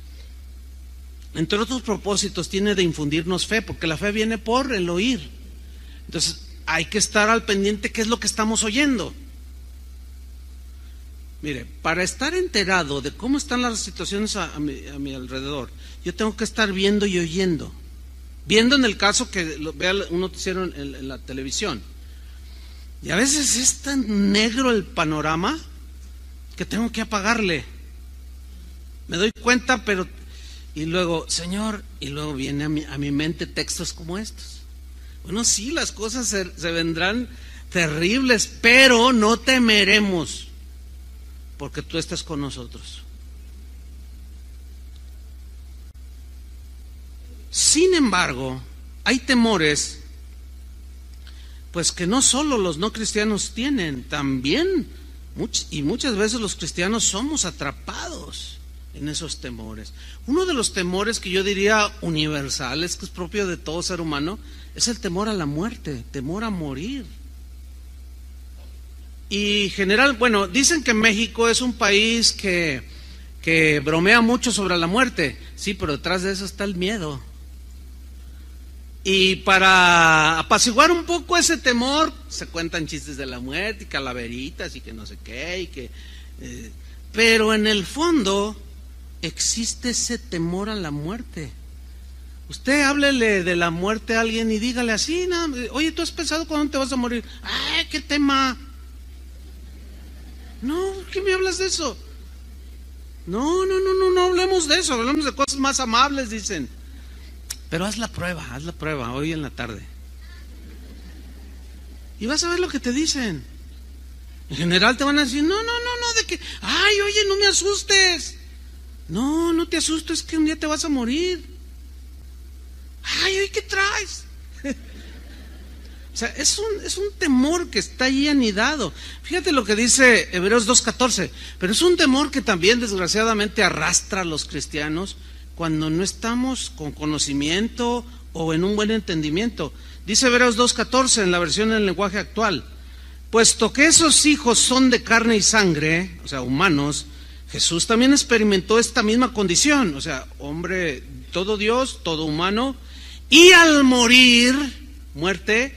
entre otros propósitos, tiene de infundirnos fe, porque la fe viene por el oír. Entonces, hay que estar al pendiente qué es lo que estamos oyendo. Mire, para estar enterado de cómo están las situaciones a mi alrededor, yo tengo que estar viendo y oyendo. Viendo en el caso que vea un noticiero en la televisión. Y a veces es tan negro el panorama que tengo que apagarle. Me doy cuenta, pero... Y luego, Señor, y luego viene a mi mente textos como estos. Bueno, sí, las cosas se vendrán terribles, pero no temeremos, porque tú estás con nosotros. Sin embargo, hay temores, pues que no solo los no cristianos tienen, también, y muchas veces los cristianos somos atrapados en esos temores. Uno de los temores que yo diría universales, que es propio de todo ser humano, es el temor a la muerte, temor a morir. Y general, bueno, dicen que México es un país que bromea mucho sobre la muerte. Sí, pero detrás de eso está el miedo. Y para apaciguar un poco ese temor, se cuentan chistes de la muerte y calaveritas y que no sé qué, pero en el fondo existe ese temor a la muerte. Usted háblele de la muerte a alguien y dígale así, ¿no? Oye, ¿tú has pensado cuándo te vas a morir? ¡Ay, qué tema! No, ¿qué me hablas de eso? No hablemos de eso, hablemos de cosas más amables, dicen. Pero haz la prueba hoy en la tarde. Y vas a ver lo que te dicen. En general te van a decir, no, de que, ay, oye, no me asustes. No te asustes, que un día te vas a morir. Ay, oye, ¿qué traes? O sea, es un temor que está ahí anidado. Fíjate lo que dice Hebreos 2:14. Pero es un temor que también desgraciadamente arrastra a los cristianos cuando no estamos con conocimiento o en un buen entendimiento. Dice Hebreos 2:14 en la versión del lenguaje actual: puesto que esos hijos son de carne y sangre, o sea, humanos, Jesús también experimentó esta misma condición, o sea, hombre, todo Dios, todo humano, y al morir, muerte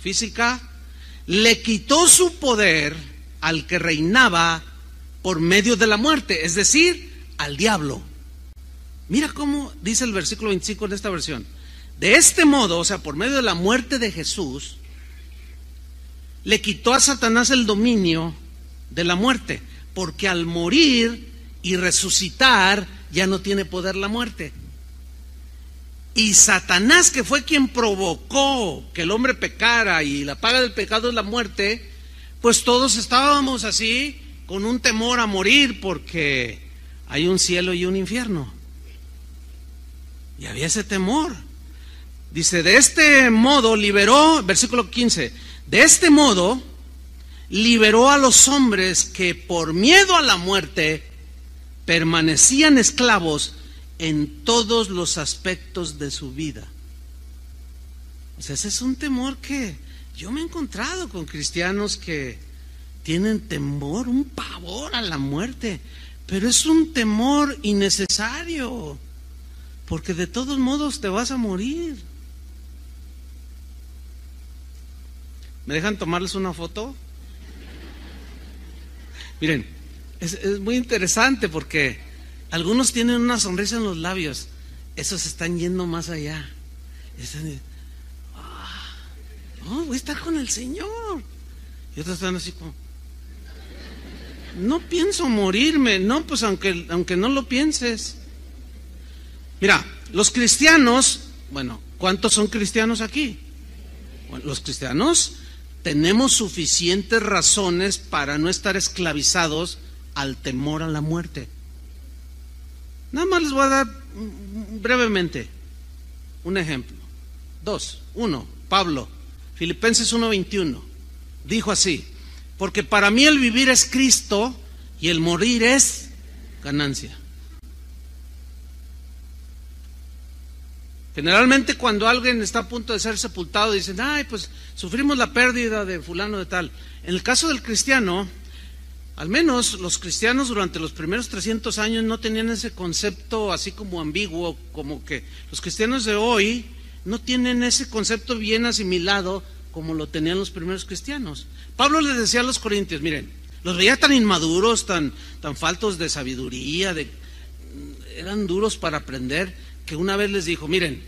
física, le quitó su poder al que reinaba por medio de la muerte, es decir, al diablo. Mira cómo dice el versículo 25 de esta versión: de este modo, o sea, por medio de la muerte de Jesús, le quitó a Satanás el dominio de la muerte, porque al morir y resucitar ya no tiene poder la muerte. Y Satanás, que fue quien provocó que el hombre pecara y la paga del pecado es la muerte, pues todos estábamos así con un temor a morir, porque hay un cielo y un infierno. Y había ese temor. Dice, de este modo liberó, versículo 15, de este modo liberó a los hombres que por miedo a la muerte permanecían esclavos en todos los aspectos de su vida. O sea, ese es un temor que yo me he encontrado con cristianos que tienen temor, un pavor a la muerte, pero es un temor innecesario, porque de todos modos te vas a morir. ¿Me dejan tomarles una foto? Miren, es muy interesante porque Algunos tienen una sonrisa en los labios, esos están yendo más allá. Están, voy a estar con el Señor. Y otros están así como, no pienso morirme. No, pues aunque no lo pienses. Mira, los cristianos, bueno, ¿cuántos son cristianos aquí? Bueno, los cristianos tenemos suficientes razones para no estar esclavizados al temor a la muerte. Nada más les voy a dar brevemente un ejemplo. 2, 1, Pablo, Filipenses 1:21, dijo así: porque para mí el vivir es Cristo y el morir es ganancia. Generalmente cuando alguien está a punto de ser sepultado dicen, ay, pues sufrimos la pérdida de fulano de tal. En el caso del cristiano, al menos los cristianos durante los primeros 300 años no tenían ese concepto así como ambiguo, como que los cristianos de hoy no tienen ese concepto bien asimilado como lo tenían los primeros cristianos. Pablo les decía a los corintios, miren, los veía tan inmaduros, tan faltos de sabiduría, eran duros para aprender, que una vez les dijo, miren,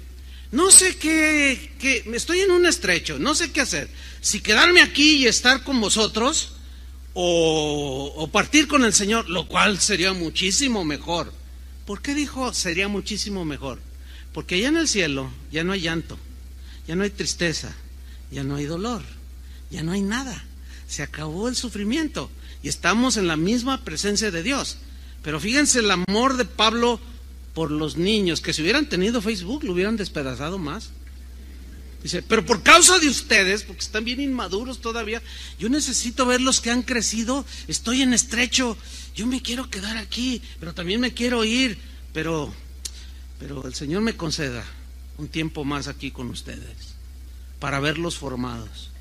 no sé qué, estoy en un estrecho, no sé qué hacer, si quedarme aquí y estar con vosotros o partir con el Señor, lo cual sería muchísimo mejor. ¿Por qué dijo sería muchísimo mejor? Porque allá en el cielo ya no hay llanto, ya no hay tristeza, ya no hay dolor, ya no hay nada, se acabó el sufrimiento y estamos en la misma presencia de Dios. Pero fíjense el amor de Pablo por los niños, que si hubieran tenido Facebook lo hubieran despedazado más. Dice, pero por causa de ustedes, porque están bien inmaduros todavía, yo necesito ver los que han crecido, estoy en estrecho, yo me quiero quedar aquí, pero también me quiero ir, pero el Señor me conceda un tiempo más aquí con ustedes, para verlos formados.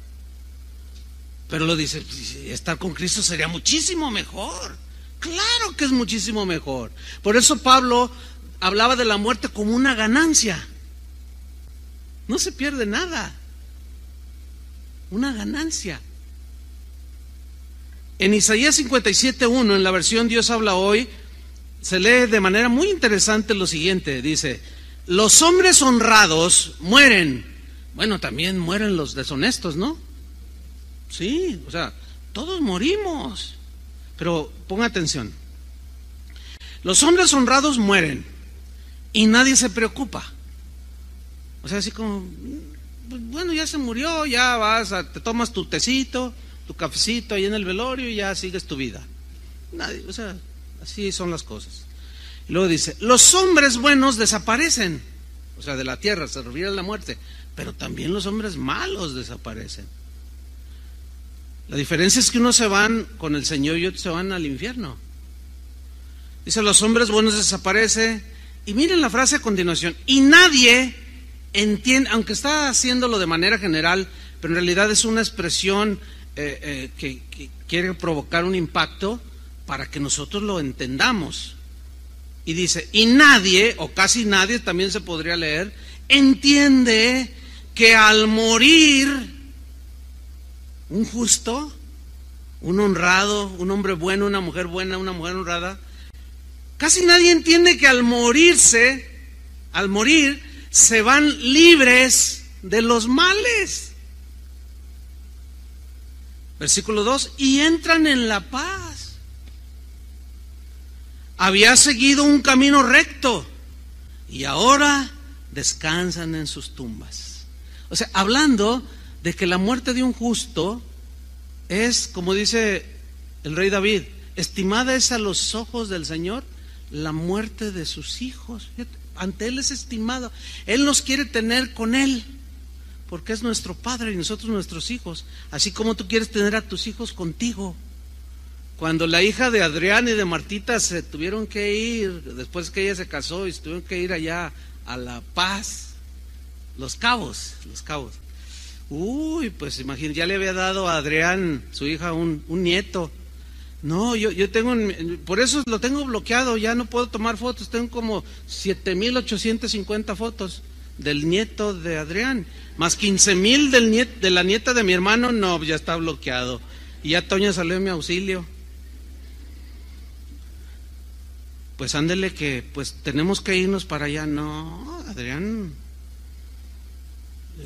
Pero lo dice, estar con Cristo sería muchísimo mejor. Claro que es muchísimo mejor. Por eso Pablo hablaba de la muerte como una ganancia. No se pierde nada. Una ganancia. En Isaías 57:1, en la versión Dios habla hoy, se lee de manera muy interesante lo siguiente. Dice, los hombres honrados mueren. Bueno, también mueren los deshonestos, ¿no? Sí, o sea, todos morimos. Pero ponga atención. Los hombres honrados mueren y nadie se preocupa. O sea, así como, bueno, ya se murió, ya vas, te tomas tu tecito, tu cafecito ahí en el velorio y ya sigues tu vida. Nadie, o sea, así son las cosas. Y luego dice, los hombres buenos desaparecen, o sea, de la tierra, se refiere a la muerte, pero también los hombres malos desaparecen. La diferencia es que unos se van con el Señor y otros se van al infierno. Dice, los hombres buenos desaparecen. Y miren la frase a continuación. Y nadie entiende, aunque está haciéndolo de manera general, pero en realidad es una expresión que quiere provocar un impacto para que nosotros lo entendamos. Y dice, y nadie, o casi nadie, también se podría leer, entiende que al morir un justo, un honrado, un hombre bueno, una mujer buena, una mujer honrada, casi nadie entiende que al morir se van libres de los males. Versículo 2, y entran en la paz. Había seguido un camino recto y ahora descansan en sus tumbas. O sea, hablando de que la muerte de un justo es, como dice el rey David, estimada es a los ojos del Señor la muerte de sus hijos. Ante Él es estimado. Él nos quiere tener con Él, porque es nuestro Padre y nosotros nuestros hijos, así como tú quieres tener a tus hijos contigo. Cuando la hija de Adrián y de Martita se tuvieron que ir, después que ella se casó y se tuvieron que ir allá a La Paz, Los Cabos. Uy, pues imagínate, ya le había dado a Adrián, su hija, un nieto. No, yo tengo, por eso lo tengo bloqueado, ya no puedo tomar fotos, tengo como 7,850 fotos del nieto de Adrián, más 15,000 de la nieta de mi hermano, no, ya está bloqueado. Y ya Toña salió en mi auxilio. pues ándele que pues tenemos que irnos para allá. No, Adrián,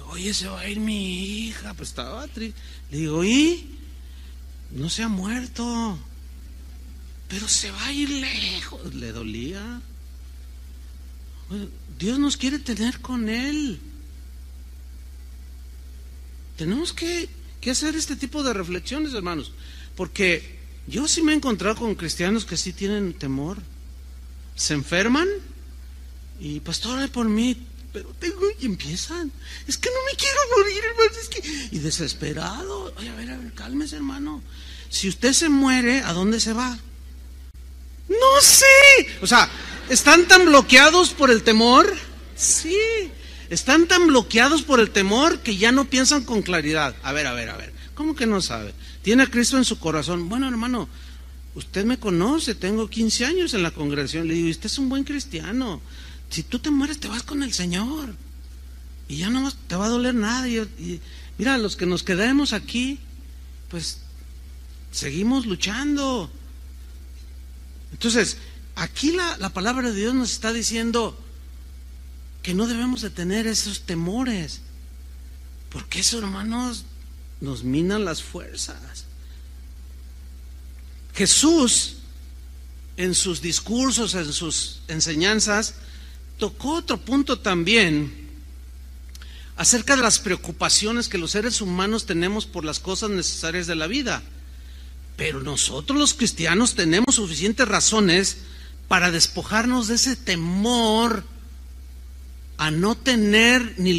oye, se va a ir mi hija. Pues estaba triste. Le digo, ¿y? No se ha muerto, pero se va a ir lejos. Le dolía. Dios nos quiere tener con Él. Tenemos que hacer este tipo de reflexiones, hermanos, porque yo sí me he encontrado con cristianos que sí tienen temor. Se enferman y pastor, ore por mí, pero y empiezan, es que no me quiero morir, hermano, es que, y desesperado. Oye, a ver, cálmese, hermano. Si usted se muere, ¿a dónde se va? No sé. O sea, ¿están tan bloqueados por el temor? Sí. Están tan bloqueados por el temor que ya no piensan con claridad. A ver. ¿Cómo que no sabe? ¿Tiene a Cristo en su corazón? Bueno, hermano, usted me conoce, tengo 15 años en la congregación. Le digo, usted es un buen cristiano. Si tú te mueres, te vas con el Señor. Y ya no te va a doler nada. Y mira, los que nos quedemos aquí, pues seguimos luchando. Entonces, aquí la palabra de Dios nos está diciendo que no debemos de tener esos temores, porque eso, hermanos, nos minan las fuerzas. Jesús, en sus discursos, en sus enseñanzas, tocó otro punto también acerca de las preocupaciones que los seres humanos tenemos por las cosas necesarias de la vida. Pero nosotros los cristianos tenemos suficientes razones para despojarnos de ese temor a no tener ni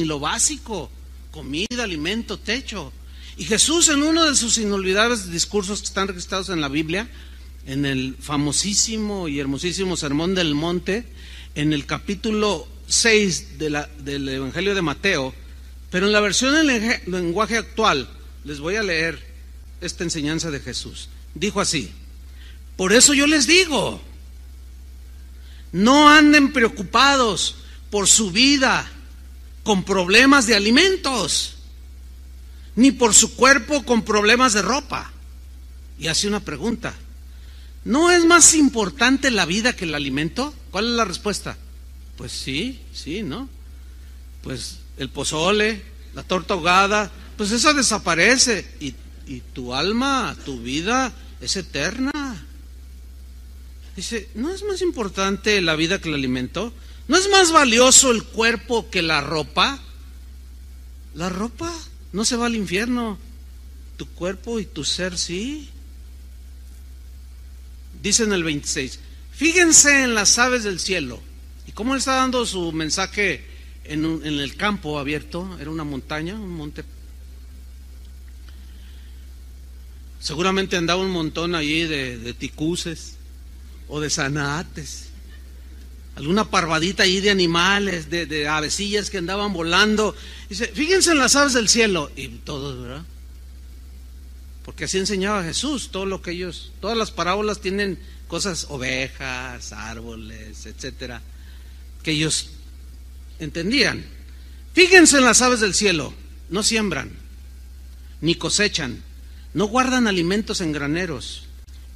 lo básico, comida, alimento, techo. Y Jesús, en uno de sus inolvidables discursos que están registrados en la Biblia, en el famosísimo y hermosísimo Sermón del Monte, en el capítulo 6 del Evangelio de Mateo, pero en la versión en lenguaje actual, les voy a leer esta enseñanza de Jesús. Dijo así: por eso yo les digo, no anden preocupados por su vida con problemas de alimentos, ni por su cuerpo con problemas de ropa. Y hace una pregunta: ¿no es más importante la vida que el alimento? ¿Cuál es la respuesta? Pues sí, ¿no? Pues el pozole, la torta ahogada, pues eso desaparece. Y tu alma, tu vida es eterna. Dice, ¿no es más importante la vida que el alimento? ¿No es más valioso el cuerpo que la ropa? La ropa no se va al infierno, tu cuerpo y tu ser sí. Dice en el 26, fíjense en las aves del cielo. ¿Y cómo le está dando su mensaje en el campo abierto? Era una montaña, un monte. Seguramente andaba un montón allí de ticuces o de zanates, alguna parvadita allí de animales, de avecillas que andaban volando. Dice, fíjense en las aves del cielo. Y todos, ¿verdad? Porque así enseñaba Jesús, todas las parábolas tienen cosas, ovejas, árboles, etcétera, que ellos entendían. Fíjense en las aves del cielo, no siembran, ni cosechan, no guardan alimentos en graneros,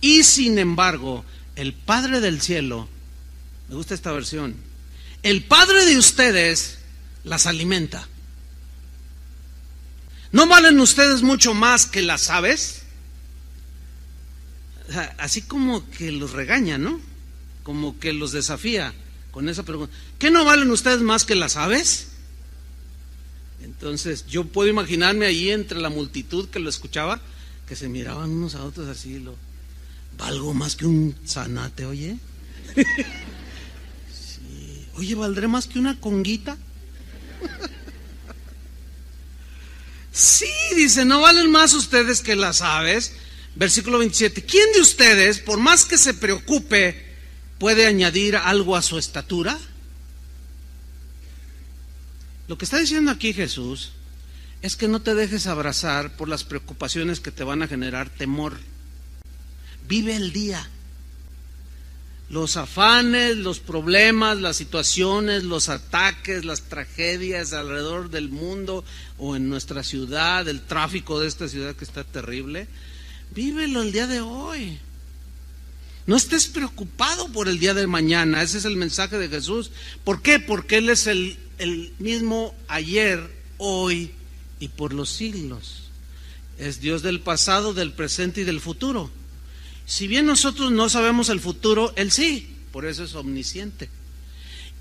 y sin embargo, el Padre del cielo, me gusta esta versión, el Padre de ustedes las alimenta. ¿No valen ustedes mucho más que las aves? O sea, así como que los regaña, ¿no? Como que los desafía con esa pregunta. ¿Qué no valen ustedes más que las aves? Entonces yo puedo imaginarme allí entre la multitud que lo escuchaba, que se miraban unos a otros así, ¿valgo más que un zanate, oye? Sí. Oye, ¿valdré más que una conguita? Sí, dice, ¿no valen más ustedes que las aves? Versículo 27, ¿quién de ustedes, por más que se preocupe, puede añadir algo a su estatura? Lo que está diciendo aquí Jesús es que no te dejes abrazar por las preocupaciones que te van a generar temor. Vive el día. Los afanes, los problemas, las situaciones, los ataques, las tragedias alrededor del mundo o en nuestra ciudad, el tráfico de esta ciudad que está terrible, vívelo el día de hoy. No estés preocupado por el día de mañana. Ese es el mensaje de Jesús. ¿Por qué? Porque Él es el mismo ayer, hoy y por los siglos. Es Dios del pasado, del presente y del futuro. Si bien nosotros no sabemos el futuro, Él sí, por eso es omnisciente.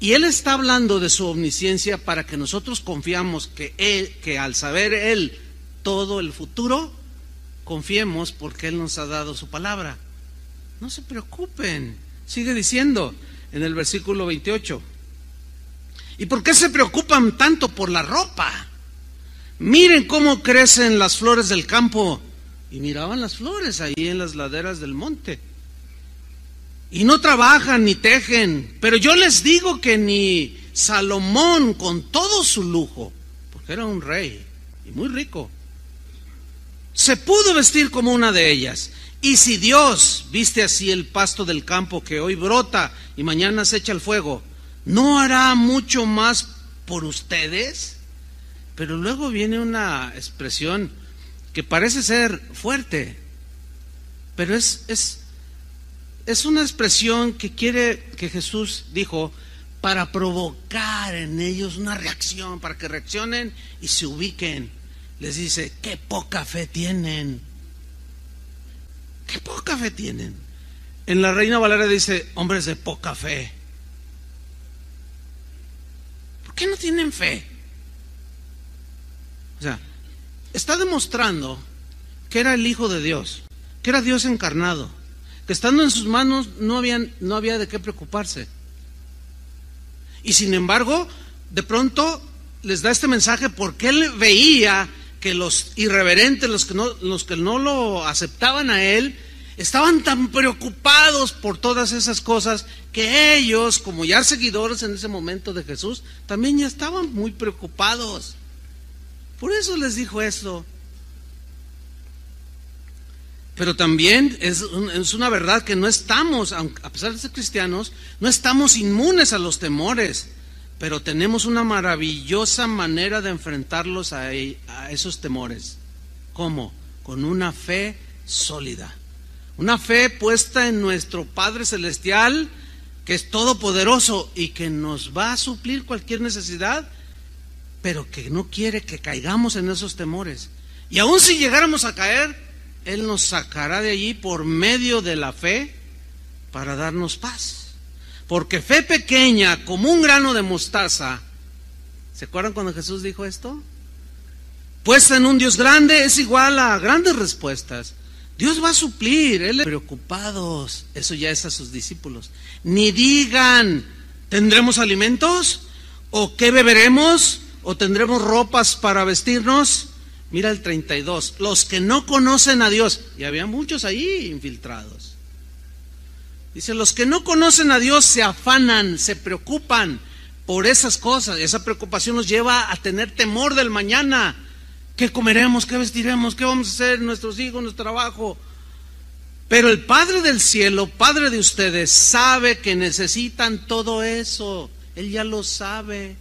Y Él está hablando de su omnisciencia para que nosotros confiamos que al saber Él todo el futuro, confiemos porque Él nos ha dado su palabra. No se preocupen. Sigue diciendo en el versículo 28. ¿Y por qué se preocupan tanto por la ropa? Miren cómo crecen las flores del campo. Y miraban las flores ahí en las laderas del monte. Y no trabajan ni tejen. Pero yo les digo que ni Salomón, con todo su lujo, porque era un rey y muy rico, se pudo vestir como una de ellas. Y si Dios viste así el pasto del campo que hoy brota y mañana se echa al fuego, ¿no hará mucho más por ustedes? Pero luego viene una expresión que parece ser fuerte, pero es una expresión que Jesús dijo para provocar en ellos una reacción, para que reaccionen y se ubiquen. Les dice, qué poca fe tienen. Qué poca fe tienen. En la Reina Valera dice, hombres de poca fe. ¿Por qué no tienen fe? O sea, está demostrando que era el Hijo de Dios, que era Dios encarnado, que estando en sus manos no había de qué preocuparse. Y sin embargo, de pronto les da este mensaje porque Él veía que los irreverentes, los que no lo aceptaban a Él, estaban tan preocupados por todas esas cosas que ellos, como ya seguidores en ese momento de Jesús, también ya estaban muy preocupados. Por eso les dijo esto. Pero también es una verdad que no estamos, a pesar de ser cristianos, no estamos inmunes a los temores, pero tenemos una maravillosa manera de enfrentarlos a esos temores. ¿Cómo? Con una fe sólida. Una fe puesta en nuestro Padre Celestial, que es todopoderoso y que nos va a suplir cualquier necesidad, pero que no quiere que caigamos en esos temores. Y aun si llegáramos a caer, Él nos sacará de allí por medio de la fe para darnos paz. Porque fe pequeña como un grano de mostaza, ¿se acuerdan cuando Jesús dijo esto? Puesta en un Dios grande es igual a grandes respuestas. Dios va a suplir. Él preocupados, eso ya es a sus discípulos. Ni digan, ¿tendremos alimentos? ¿O qué beberemos? ¿O tendremos ropas para vestirnos? Mira el 32, los que no conocen a Dios, y había muchos ahí infiltrados. Dice, los que no conocen a Dios se afanan, se preocupan por esas cosas. Esa preocupación nos lleva a tener temor del mañana. ¿Qué comeremos? ¿Qué vestiremos? ¿Qué vamos a hacer? Nuestros hijos, nuestro trabajo. Pero el Padre del cielo, Padre de ustedes, sabe que necesitan todo eso. Él ya lo sabe.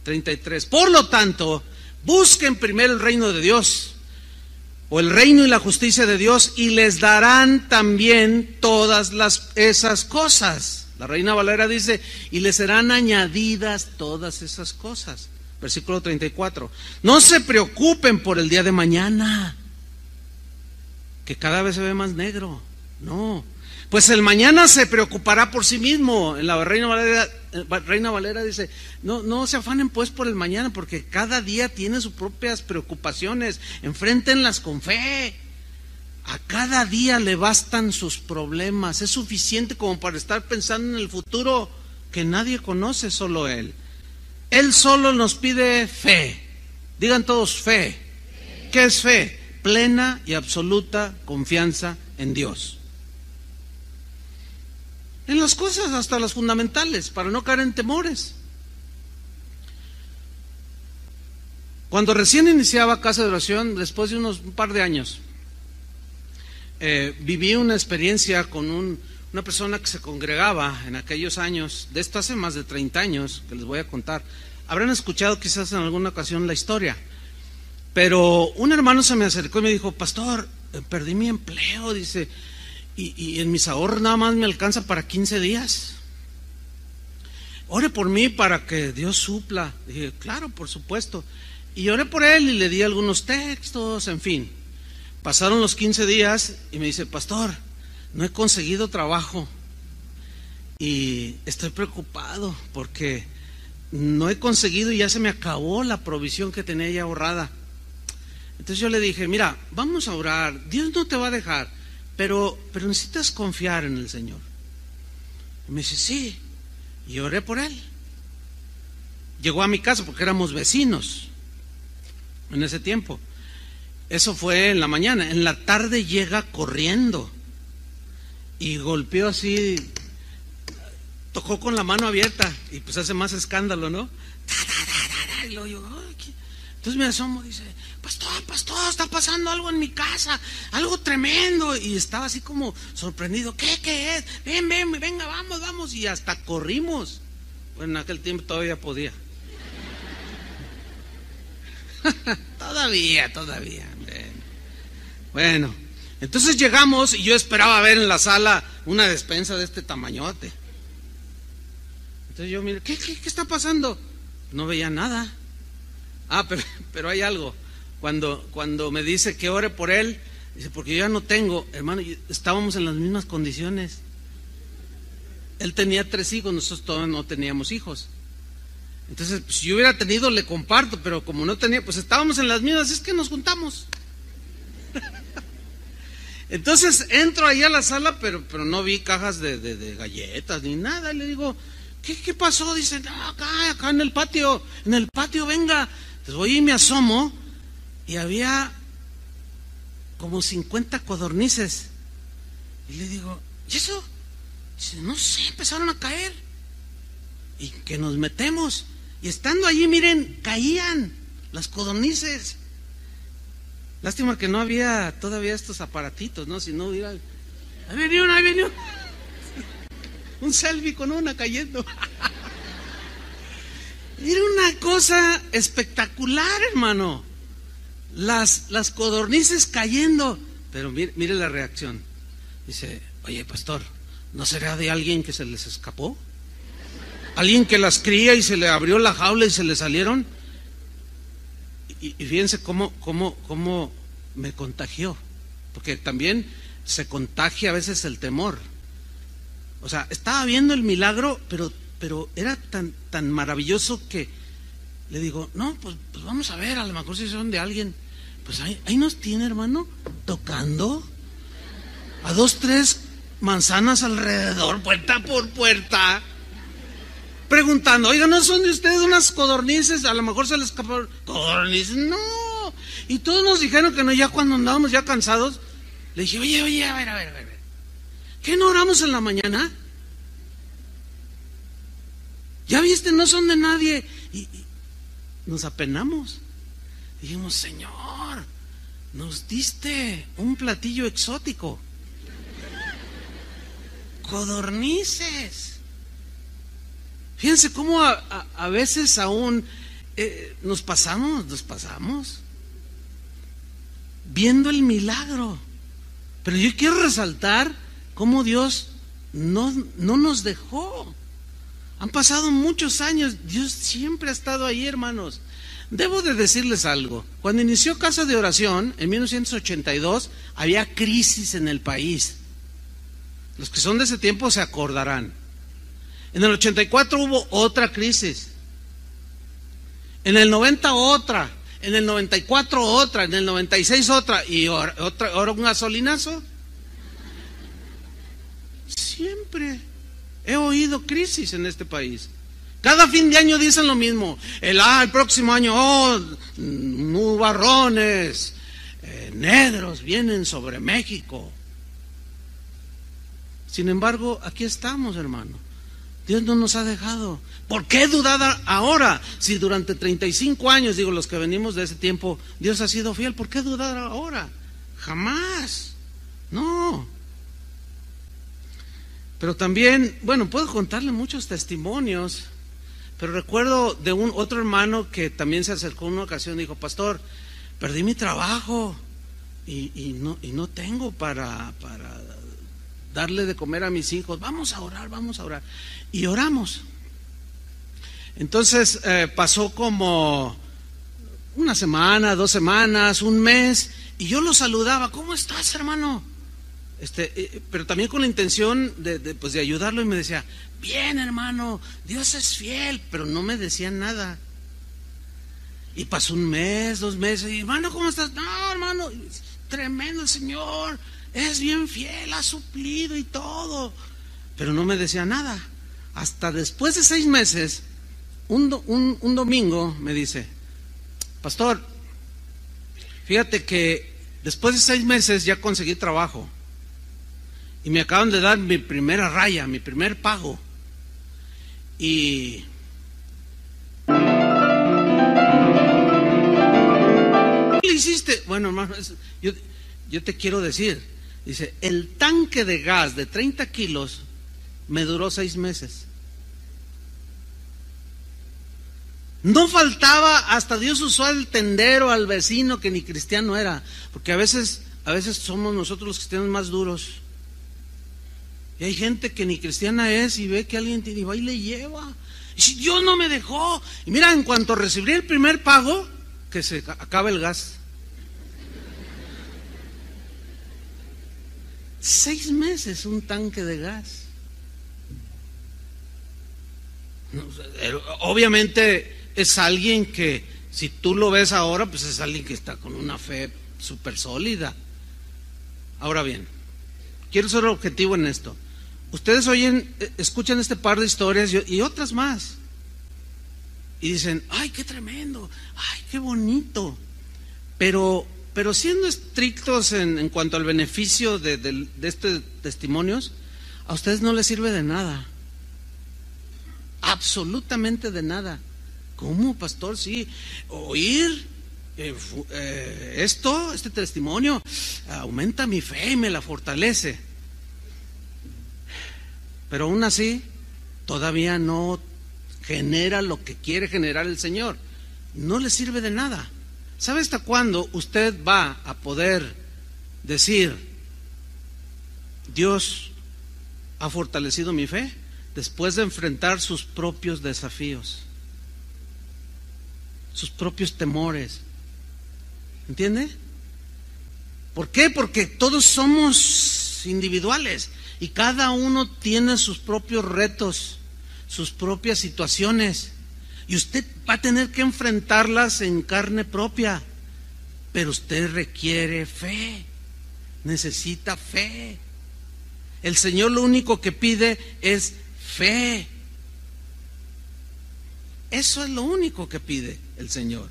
33, por lo tanto, busquen primero el reino de Dios, o el reino y la justicia de Dios, y les darán también todas esas cosas. La Reina Valera dice, y les serán añadidas todas esas cosas. Versículo 34. No se preocupen por el día de mañana, que cada vez se ve más negro. No, pues el mañana se preocupará por sí mismo. En la Reina Valera dice, no se afanen pues por el mañana, porque cada día tiene sus propias preocupaciones. Enfréntenlas con fe. A cada día le bastan sus problemas. Es suficiente como para estar pensando en el futuro que nadie conoce, solo Él. Él solo nos pide fe. Digan todos fe. ¿Qué es fe? Plena y absoluta confianza en Dios. En las cosas hasta las fundamentales, para no caer en temores. Cuando recién iniciaba Casa de Oración, después de un par de años, viví una experiencia con una persona que se congregaba en aquellos años, de esto hace más de 30 años, que les voy a contar. Habrán escuchado quizás en alguna ocasión la historia, pero un hermano se me acercó y me dijo, pastor, perdí mi empleo, dice, y en mis ahorros nada más me alcanza para 15 días. Ore por mí para que Dios supla. Dije, claro, por supuesto. Y oré por él y le di algunos textos, en fin. Pasaron los 15 días y me dice, pastor, no he conseguido trabajo y estoy preocupado porque no he conseguido y ya se me acabó la provisión que tenía ya ahorrada. Entonces yo le dije, mira, vamos a orar, Dios no te va a dejar, pero necesitas confiar en el Señor. Y me dice, sí, y oré por él. Llegó a mi casa porque éramos vecinos en ese tiempo. Eso fue en la mañana. En la tarde llega corriendo y golpeó así, tocó con la mano abierta y pues hace más escándalo, ¿no? Y luego yo, entonces me asomo, dice, pastor, está pasando algo en mi casa, algo tremendo. Y estaba así como sorprendido. ¿Qué es? Venga, vamos. Y hasta corrimos. Bueno, en aquel tiempo todavía podía. Todavía. Bueno, entonces llegamos y yo esperaba ver en la sala una despensa de este tamañote. Entonces yo miro, ¿qué está pasando? No veía nada. Pero hay algo. Cuando me dice que ore por él, dice, porque yo ya no tengo, hermano, estábamos en las mismas condiciones. Él tenía 3 hijos, nosotros todos no teníamos hijos. Entonces, si yo hubiera tenido, le comparto, pero como no tenía, pues estábamos en las mismas, es que nos juntamos. Entonces entro ahí a la sala, pero no vi cajas de galletas ni nada. Y le digo, ¿qué pasó? Dice, no, acá en el patio, venga. Entonces voy y me asomo y había como 50 codornices. Y le digo, ¿y eso? Dice, no sé, empezaron a caer. Y que nos metemos. Y estando allí, miren, caían las codornices. Lástima que no había todavía estos aparatitos, ¿no? Si no hubiera... Ahí venía una. Un selfie con una cayendo. Era una cosa espectacular, hermano. Las codornices cayendo. Pero mire la reacción. Dice, oye, pastor, ¿no será de alguien que se les escapó? ¿Alguien que las cría y se le abrió la jaula y se le salieron? Y fíjense cómo me contagió. Porque también se contagia a veces el temor. O sea, estaba viendo el milagro, pero era tan maravilloso que le digo, no, pues vamos a ver, a lo mejor si son de alguien. Pues ahí nos tiene, hermano, tocando a 2, 3 manzanas alrededor, puerta por puerta, preguntando, oiga, ¿no son de ustedes unas codornices? A lo mejor se les escaparon. ¿Codornices? No. Y todos nos dijeron que no. Ya cuando andábamos ya cansados, le dije, oye, a ver, ¿qué no oramos en la mañana? ¿Ya viste? No son de nadie. Y nos apenamos. Dijimos, Señor, nos diste un platillo exótico. Codornices. Fíjense cómo a veces aún nos pasamos viendo el milagro. Pero yo quiero resaltar cómo Dios no nos dejó. Han pasado muchos años, Dios siempre ha estado ahí, hermanos. Debo de decirles algo. Cuando inició Casa de Oración, en 1982, había crisis en el país. Los que son de ese tiempo se acordarán. En el 84 hubo otra crisis. En el 90 otra. En el 94 otra. En el 96 otra. Y ahora un gasolinazo. Siempre he oído crisis en este país. Cada fin de año dicen lo mismo. El próximo año, nubarrones negros vienen sobre México. Sin embargo, aquí estamos, hermano. Dios no nos ha dejado. ¿Por qué dudar ahora? Si durante 35 años, digo, los que venimos de ese tiempo, Dios ha sido fiel, ¿por qué dudar ahora? Jamás. No. Pero también, bueno, puedo contarle muchos testimonios, pero recuerdo de otro hermano que también se acercó en una ocasión y dijo, pastor, perdí mi trabajo y no tengo para darle de comer a mis hijos. Vamos a orar, vamos a orar. Y oramos. Entonces pasó como una semana, 2 semanas, un mes, y yo lo saludaba. ¿Cómo estás, hermano? Pero también con la intención de ayudarlo, y me decía, bien, hermano, Dios es fiel, pero no me decía nada. Y pasó un mes, 2 meses, y hermano, ¿cómo estás? No, hermano, tremendo el Señor, es bien fiel, ha suplido y todo, pero no me decía nada. Hasta después de 6 meses, un domingo me dice, pastor, fíjate que después de 6 meses ya conseguí trabajo y me acaban de dar mi primera raya, mi primer pago. Y ¿qué le hiciste? Bueno, hermano, yo te quiero decir, dice, el tanque de gas de 30 kilos me duró 6 meses. No faltaba, hasta Dios usó al tendero, al vecino que ni cristiano era, porque a veces somos nosotros los cristianos más duros. Y hay gente que ni cristiana es y ve que alguien y va y le lleva. Y si Dios no me dejó. Y mira, en cuanto recibí el primer pago, que se acaba el gas. 6 meses un tanque de gas. Obviamente es alguien que, si tú lo ves ahora, pues es alguien que está con una fe súper sólida. Ahora bien, quiero ser objetivo en esto. Ustedes escuchan este par de historias y otras más, y dicen, ay, qué tremendo, ay, qué bonito, pero siendo estrictos en cuanto al beneficio de estos testimonios, a ustedes no les sirve de nada, absolutamente de nada. ¿Cómo, pastor? Sí, oír este testimonio aumenta mi fe y me la fortalece. Pero aún así, todavía no genera lo que quiere generar el Señor. No le sirve de nada. ¿Sabe hasta cuándo usted va a poder decir, Dios ha fortalecido mi fe? Después de enfrentar sus propios desafíos, sus propios temores. ¿Entiende? ¿Por qué? Porque todos somos individuales y cada uno tiene sus propios retos, sus propias situaciones, y usted va a tener que enfrentarlas en carne propia. Pero usted requiere fe, necesita fe. El Señor lo único que pide es fe. Eso es lo único que pide el Señor.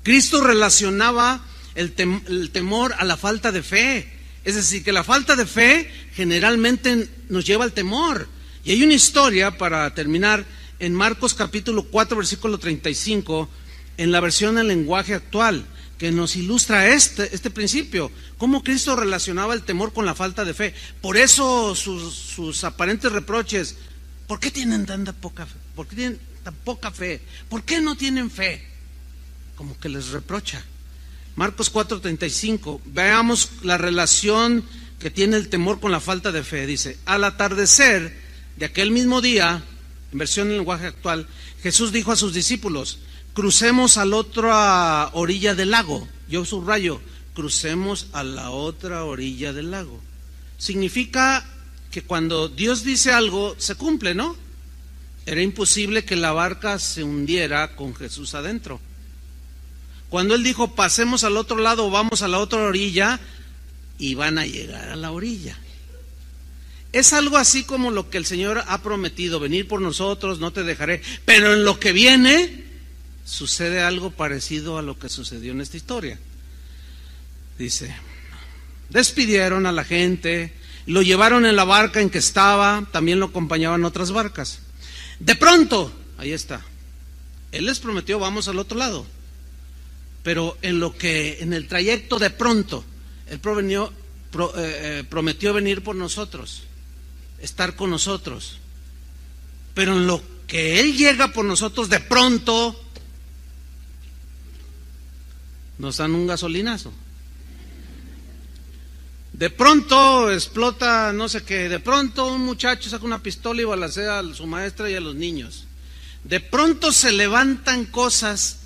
Cristo relacionaba el temor a la falta de fe. Es decir, que la falta de fe generalmente nos lleva al temor. Y hay una historia, para terminar, en Marcos capítulo 4, versículo 35, en la versión en lenguaje actual, que nos ilustra este principio, cómo Cristo relacionaba el temor con la falta de fe. Por eso sus aparentes reproches, ¿por qué tienen tanta poca fe? ¿Por qué tienen tan poca fe? ¿Por qué no tienen fe? Como que les reprocha. Marcos 4:35, veamos la relación que tiene el temor con la falta de fe. Dice, al atardecer de aquel mismo día, en versión en lenguaje actual, Jesús dijo a sus discípulos, crucemos a la otra orilla del lago. Yo subrayo, crucemos a la otra orilla del lago. Significa que cuando Dios dice algo, se cumple, ¿no? Era imposible que la barca se hundiera con Jesús adentro. Cuando Él dijo, pasemos al otro lado, vamos a la otra orilla, iban a llegar a la orilla. Es algo así como lo que el Señor ha prometido, venir por nosotros, no te dejaré. Pero en lo que viene, sucede algo parecido a lo que sucedió en esta historia. Dice, despidieron a la gente, lo llevaron en la barca en que estaba, también lo acompañaban otras barcas. De pronto, ahí está, Él les prometió, vamos al otro lado. Pero en el trayecto de pronto, Él prometió venir por nosotros, estar con nosotros. Pero en lo que Él llega por nosotros, de pronto, nos dan un gasolinazo. De pronto explota no sé qué, de pronto un muchacho saca una pistola y balacea a su maestra y a los niños. De pronto se levantan cosas,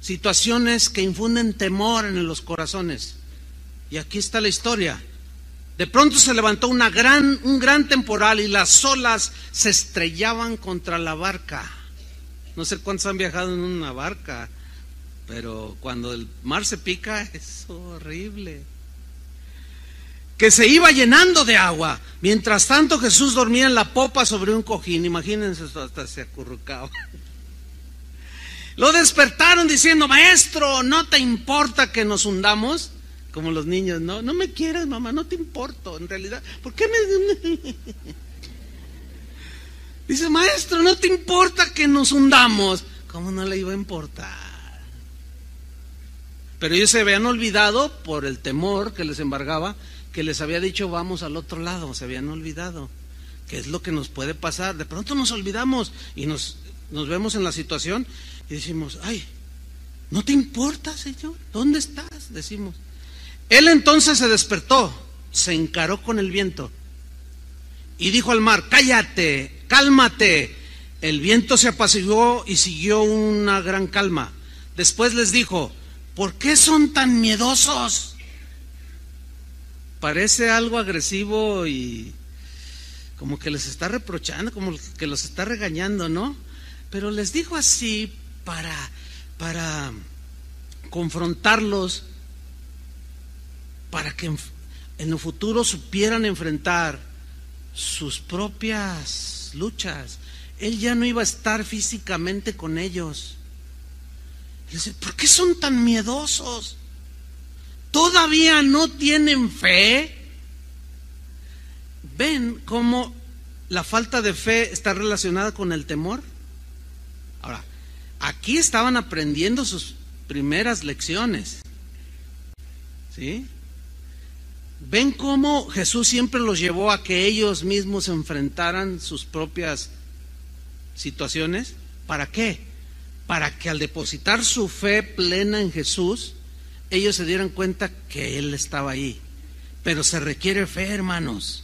situaciones que infunden temor en los corazones. Y aquí está la historia. De pronto se levantó un gran temporal y las olas se estrellaban contra la barca. No sé cuántos han viajado en una barca, pero cuando el mar se pica es horrible. Que se iba llenando de agua. Mientras tanto Jesús dormía en la popa sobre un cojín. Imagínense, hasta se acurrucaba. Lo despertaron diciendo: maestro, ¿no te importa que nos hundamos? Como los niños, no me quieres, mamá, no te importo. En realidad, ¿por qué me...? Dice: maestro, ¿no te importa que nos hundamos? ¿Cómo no le iba a importar? Pero ellos se habían olvidado, por el temor que les embargaba, que les había dicho: vamos al otro lado. Se habían olvidado. ¿Qué es lo que nos puede pasar? De pronto nos olvidamos y nos vemos en la situación y decimos: ay, ¿no te importa, Señor? ¿Dónde estás? Decimos. Él entonces se despertó, se encaró con el viento y dijo al mar: cállate, cálmate. El viento se apaciguó y siguió una gran calma. Después les dijo: ¿por qué son tan miedosos? Parece algo agresivo y como que les está reprochando, como que los está regañando, ¿no? Pero les dijo así para confrontarlos, para que en el futuro supieran enfrentar sus propias luchas. Él ya no iba a estar físicamente con ellos. Y dice: ¿por qué son tan miedosos? ¿Todavía no tienen fe? ¿Ven cómo la falta de fe está relacionada con el temor? Ahora, aquí estaban aprendiendo sus primeras lecciones, ¿sí? ¿Ven cómo Jesús siempre los llevó a que ellos mismos enfrentaran sus propias situaciones? ¿Para qué? Para que al depositar su fe plena en Jesús, ellos se dieran cuenta que Él estaba ahí. Pero se requiere fe, hermanos.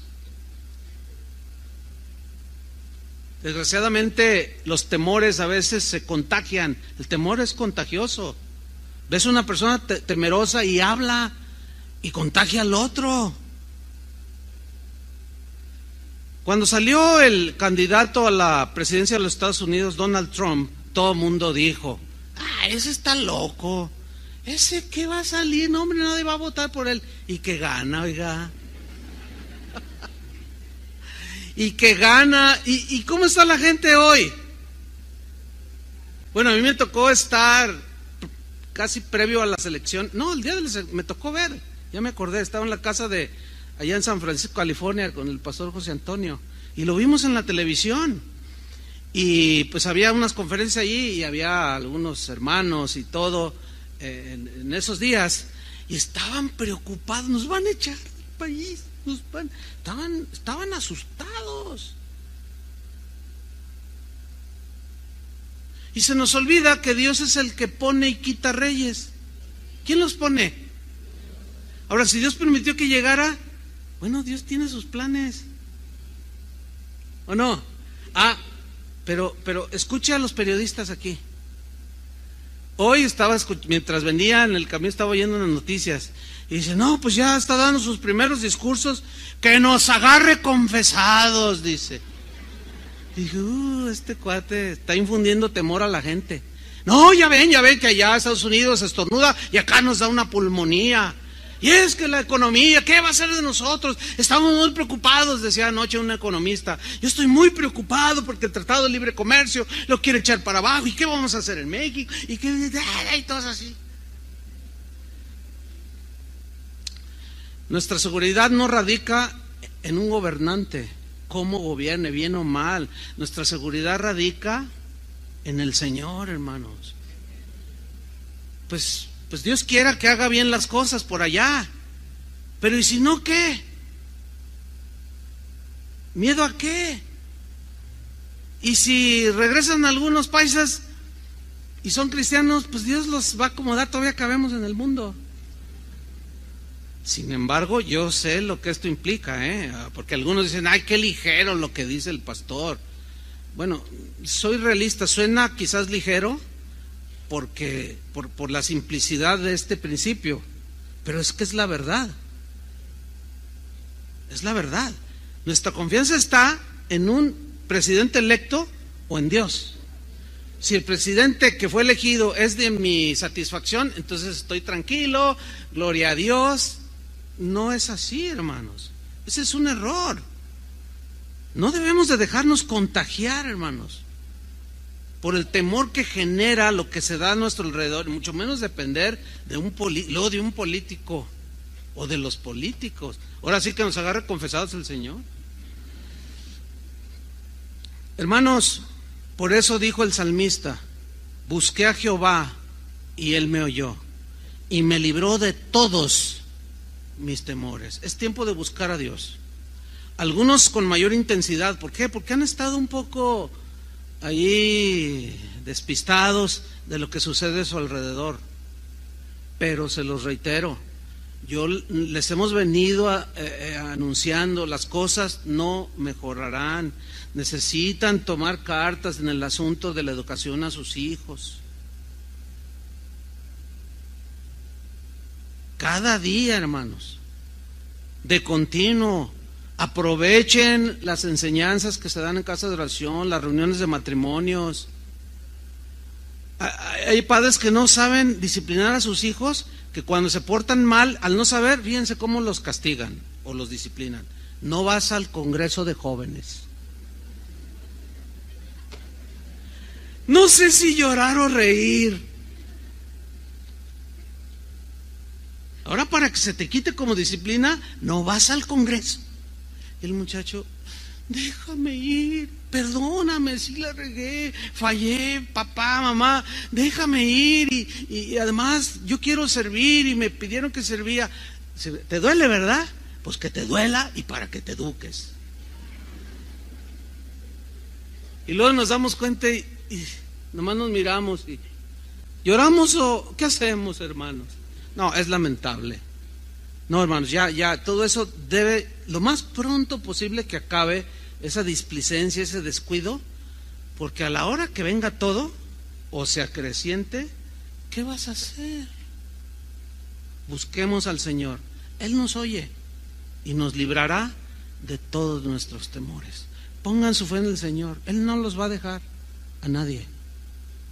Desgraciadamente los temores a veces se contagian. El temor es contagioso. Ves una persona temerosa y habla y contagia al otro. Cuando salió el candidato a la presidencia de los Estados Unidos, Donald Trump, todo el mundo dijo: ese está loco, ese que va a salir, no, hombre, nadie va a votar por él. Y que gana, oiga. Y que gana. ¿Y cómo está la gente hoy? Bueno, a mí me tocó estar casi previo a la elección. No, el día de la elección me tocó ver. Ya me acordé, estaba en la casa de allá en San Francisco, California, con el pastor José Antonio, y lo vimos en la televisión. Y pues había unas conferencias allí y había algunos hermanos y todo en esos días, y estaban preocupados: nos van a echar del país, estaban asustados. Y se nos olvida que Dios es el que pone y quita reyes. ¿Quién los pone? Ahora, si Dios permitió que llegara, bueno, Dios tiene sus planes, ¿o no? Pero escuche a los periodistas aquí. Hoy mientras venía en el camino, estaba oyendo unas noticias y dice: no, pues ya está dando sus primeros discursos, que nos agarre confesados, dice. Dije: este cuate está infundiendo temor a la gente. No, ya ven que allá Estados Unidos estornuda y acá nos da una pulmonía. Y es que la economía, ¿qué va a hacer de nosotros? Estamos muy preocupados, decía anoche un economista. Yo estoy muy preocupado porque el Tratado de Libre Comercio lo quiere echar para abajo. ¿Y qué vamos a hacer en México? Y todo así. Nuestra seguridad no radica en un gobernante, cómo gobierne, bien o mal. Nuestra seguridad radica en el Señor, hermanos. Pues Dios quiera que haga bien las cosas por allá. Pero ¿y si no qué? ¿Miedo a qué? Y si regresan algunos paisas y son cristianos, pues Dios los va a acomodar, todavía cabemos en el mundo. Sin embargo, yo sé lo que esto implica, porque algunos dicen, ay, qué ligero lo que dice el pastor. Bueno, soy realista, suena quizás ligero porque por la simplicidad de este principio, pero es que es la verdad. Es la verdad. Nuestra confianza está en un presidente electo o en Dios. Si el presidente que fue elegido es de mi satisfacción, entonces estoy tranquilo, gloria a Dios. No es así, hermanos. Ese es un error. No debemos de dejarnos contagiar, hermanos, por el temor que genera lo que se da a nuestro alrededor, y mucho menos depender de un político o de los políticos. Ahora sí que nos agarre confesados el Señor. Hermanos, por eso dijo el salmista: busqué a Jehová y Él me oyó y me libró de todos mis temores. Es tiempo de buscar a Dios. Algunos con mayor intensidad. ¿Por qué? Porque han estado un poco ahí despistados de lo que sucede a su alrededor. Pero se los reitero, yo les hemos venido anunciando, las cosas no mejorarán. Necesitan tomar cartas en el asunto de la educación a sus hijos. Cada día, hermanos, de continuo, aprovechen las enseñanzas que se dan en casa de oración, las reuniones de matrimonios. Hay padres que no saben disciplinar a sus hijos, que cuando se portan mal, al no saber, fíjense cómo los castigan o los disciplinan. No vas al congreso de jóvenes. No sé si llorar o reír. Ahora, para que se te quite como disciplina, no vas al congreso. El muchacho, déjame ir, perdóname si la regué, fallé, papá, mamá, déjame ir y además yo quiero servir y me pidieron que servía. ¿Te duele, verdad? Pues que te duela y para que te eduques. Y luego nos damos cuenta y nomás nos miramos y lloramos, o ¿qué hacemos, hermanos? No, es lamentable. No, hermanos, ya todo eso debe, lo más pronto posible que acabe esa displicencia, ese descuido, porque a la hora que venga todo, o se acreciente, ¿qué vas a hacer? Busquemos al Señor. Él nos oye y nos librará de todos nuestros temores. Pongan su fe en el Señor. Él no los va a dejar a nadie.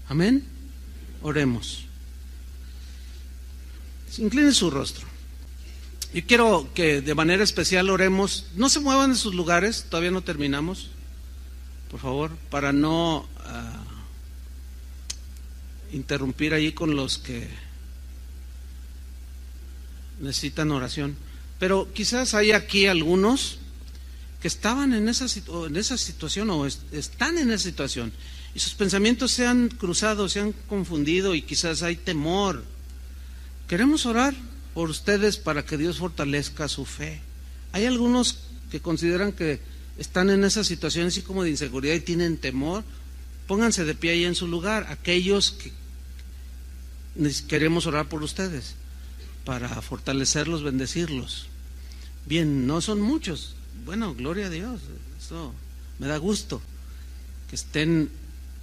Amén. Oremos. Incline su rostro. Yo quiero que de manera especial oremos. No se muevan de sus lugares, todavía no terminamos, por favor, para no interrumpir allí con los que necesitan oración. Pero quizás hay aquí algunos que estaban en esa situación o están en esa situación y sus pensamientos se han cruzado, se han confundido y quizás hay temor. Queremos orar por ustedes para que Dios fortalezca su fe. Hay algunos que consideran que están en esa situación así como de inseguridad y tienen temor. Pónganse de pie ahí en su lugar. Aquellos que queremos orar por ustedes para fortalecerlos, bendecirlos. Bien, no son muchos. Bueno, gloria a Dios. Eso me da gusto que estén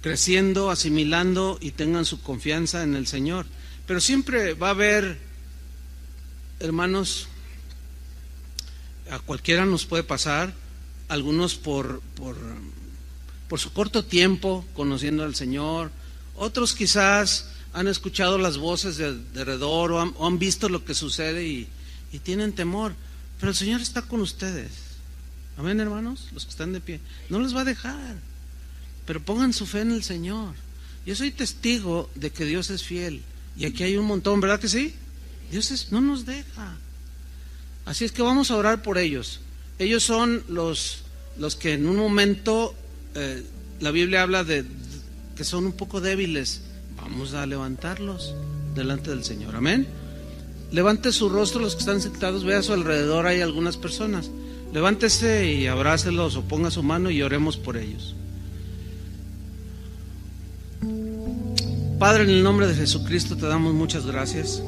creciendo, asimilando y tengan su confianza en el Señor. Pero siempre va a haber, hermanos, a cualquiera nos puede pasar, algunos por su corto tiempo conociendo al Señor, otros quizás han escuchado las voces de alrededor o han visto lo que sucede y tienen temor, pero el Señor está con ustedes. Amén, hermanos, los que están de pie, no les va a dejar, pero pongan su fe en el Señor. Yo soy testigo de que Dios es fiel. Y aquí hay un montón, ¿verdad que sí? Dios no nos deja. Así es que vamos a orar por ellos. Ellos son los que en un momento, la Biblia habla de que son un poco débiles. Vamos a levantarlos delante del Señor. Amén. Levante su rostro los que están sentados. Vea a su alrededor, hay algunas personas. Levántese y abrácelos o ponga su mano y oremos por ellos. Padre, en el nombre de Jesucristo te damos muchas gracias.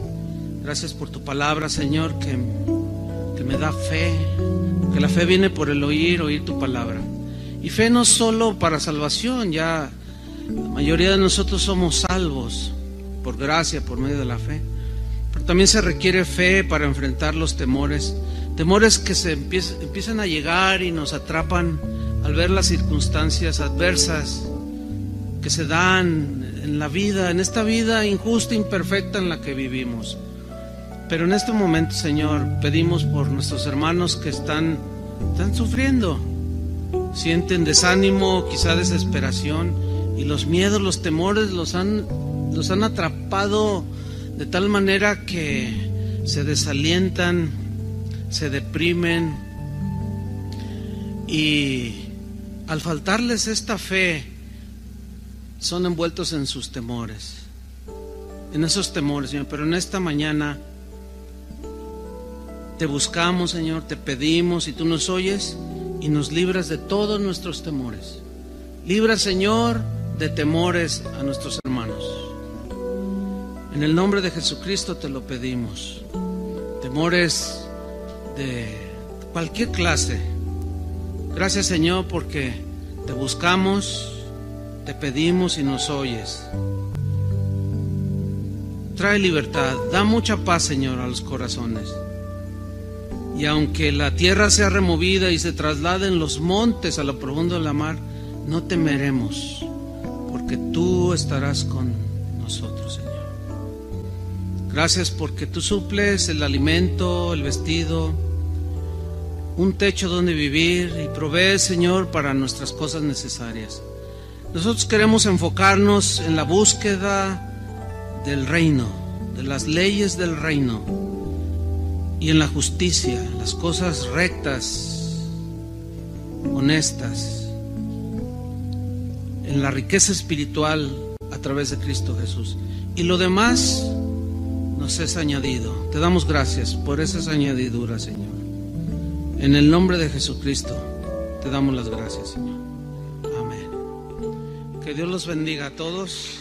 Gracias por tu palabra, Señor, que que me da fe, porque la fe viene por el oír tu palabra. Y fe no solo para salvación, ya la mayoría de nosotros somos salvos por gracia, por medio de la fe, pero también se requiere fe para enfrentar los temores que se empiezan a llegar y nos atrapan al ver las circunstancias adversas que se dan en la vida, en esta vida injusta e imperfecta en la que vivimos. Pero en este momento, Señor, pedimos por nuestros hermanos que están sufriendo, sienten desánimo, quizá desesperación, y los miedos, los temores los han atrapado de tal manera que se desalientan, se deprimen, y al faltarles esta fe son envueltos en sus temores, en esos temores, Señor. Pero en esta mañana te buscamos, Señor, te pedimos, y tú nos oyes y nos libras de todos nuestros temores. Libra, Señor, de temores a nuestros hermanos. En el nombre de Jesucristo te lo pedimos. Temores de cualquier clase. Gracias, Señor, porque te buscamos, te pedimos y nos oyes. Trae libertad, da mucha paz, Señor, a los corazones. Y aunque la tierra sea removida y se trasladen los montes a lo profundo de la mar, no temeremos, porque tú estarás con nosotros, Señor. Gracias porque tú suples el alimento, el vestido, un techo donde vivir, y provees, Señor, para nuestras cosas necesarias. Nosotros queremos enfocarnos en la búsqueda del reino, de las leyes del reino, y en la justicia, las cosas rectas, honestas, en la riqueza espiritual a través de Cristo Jesús. Y lo demás nos es añadido. Te damos gracias por esas añadiduras, Señor. En el nombre de Jesucristo te damos las gracias, Señor. Amén. Que Dios los bendiga a todos.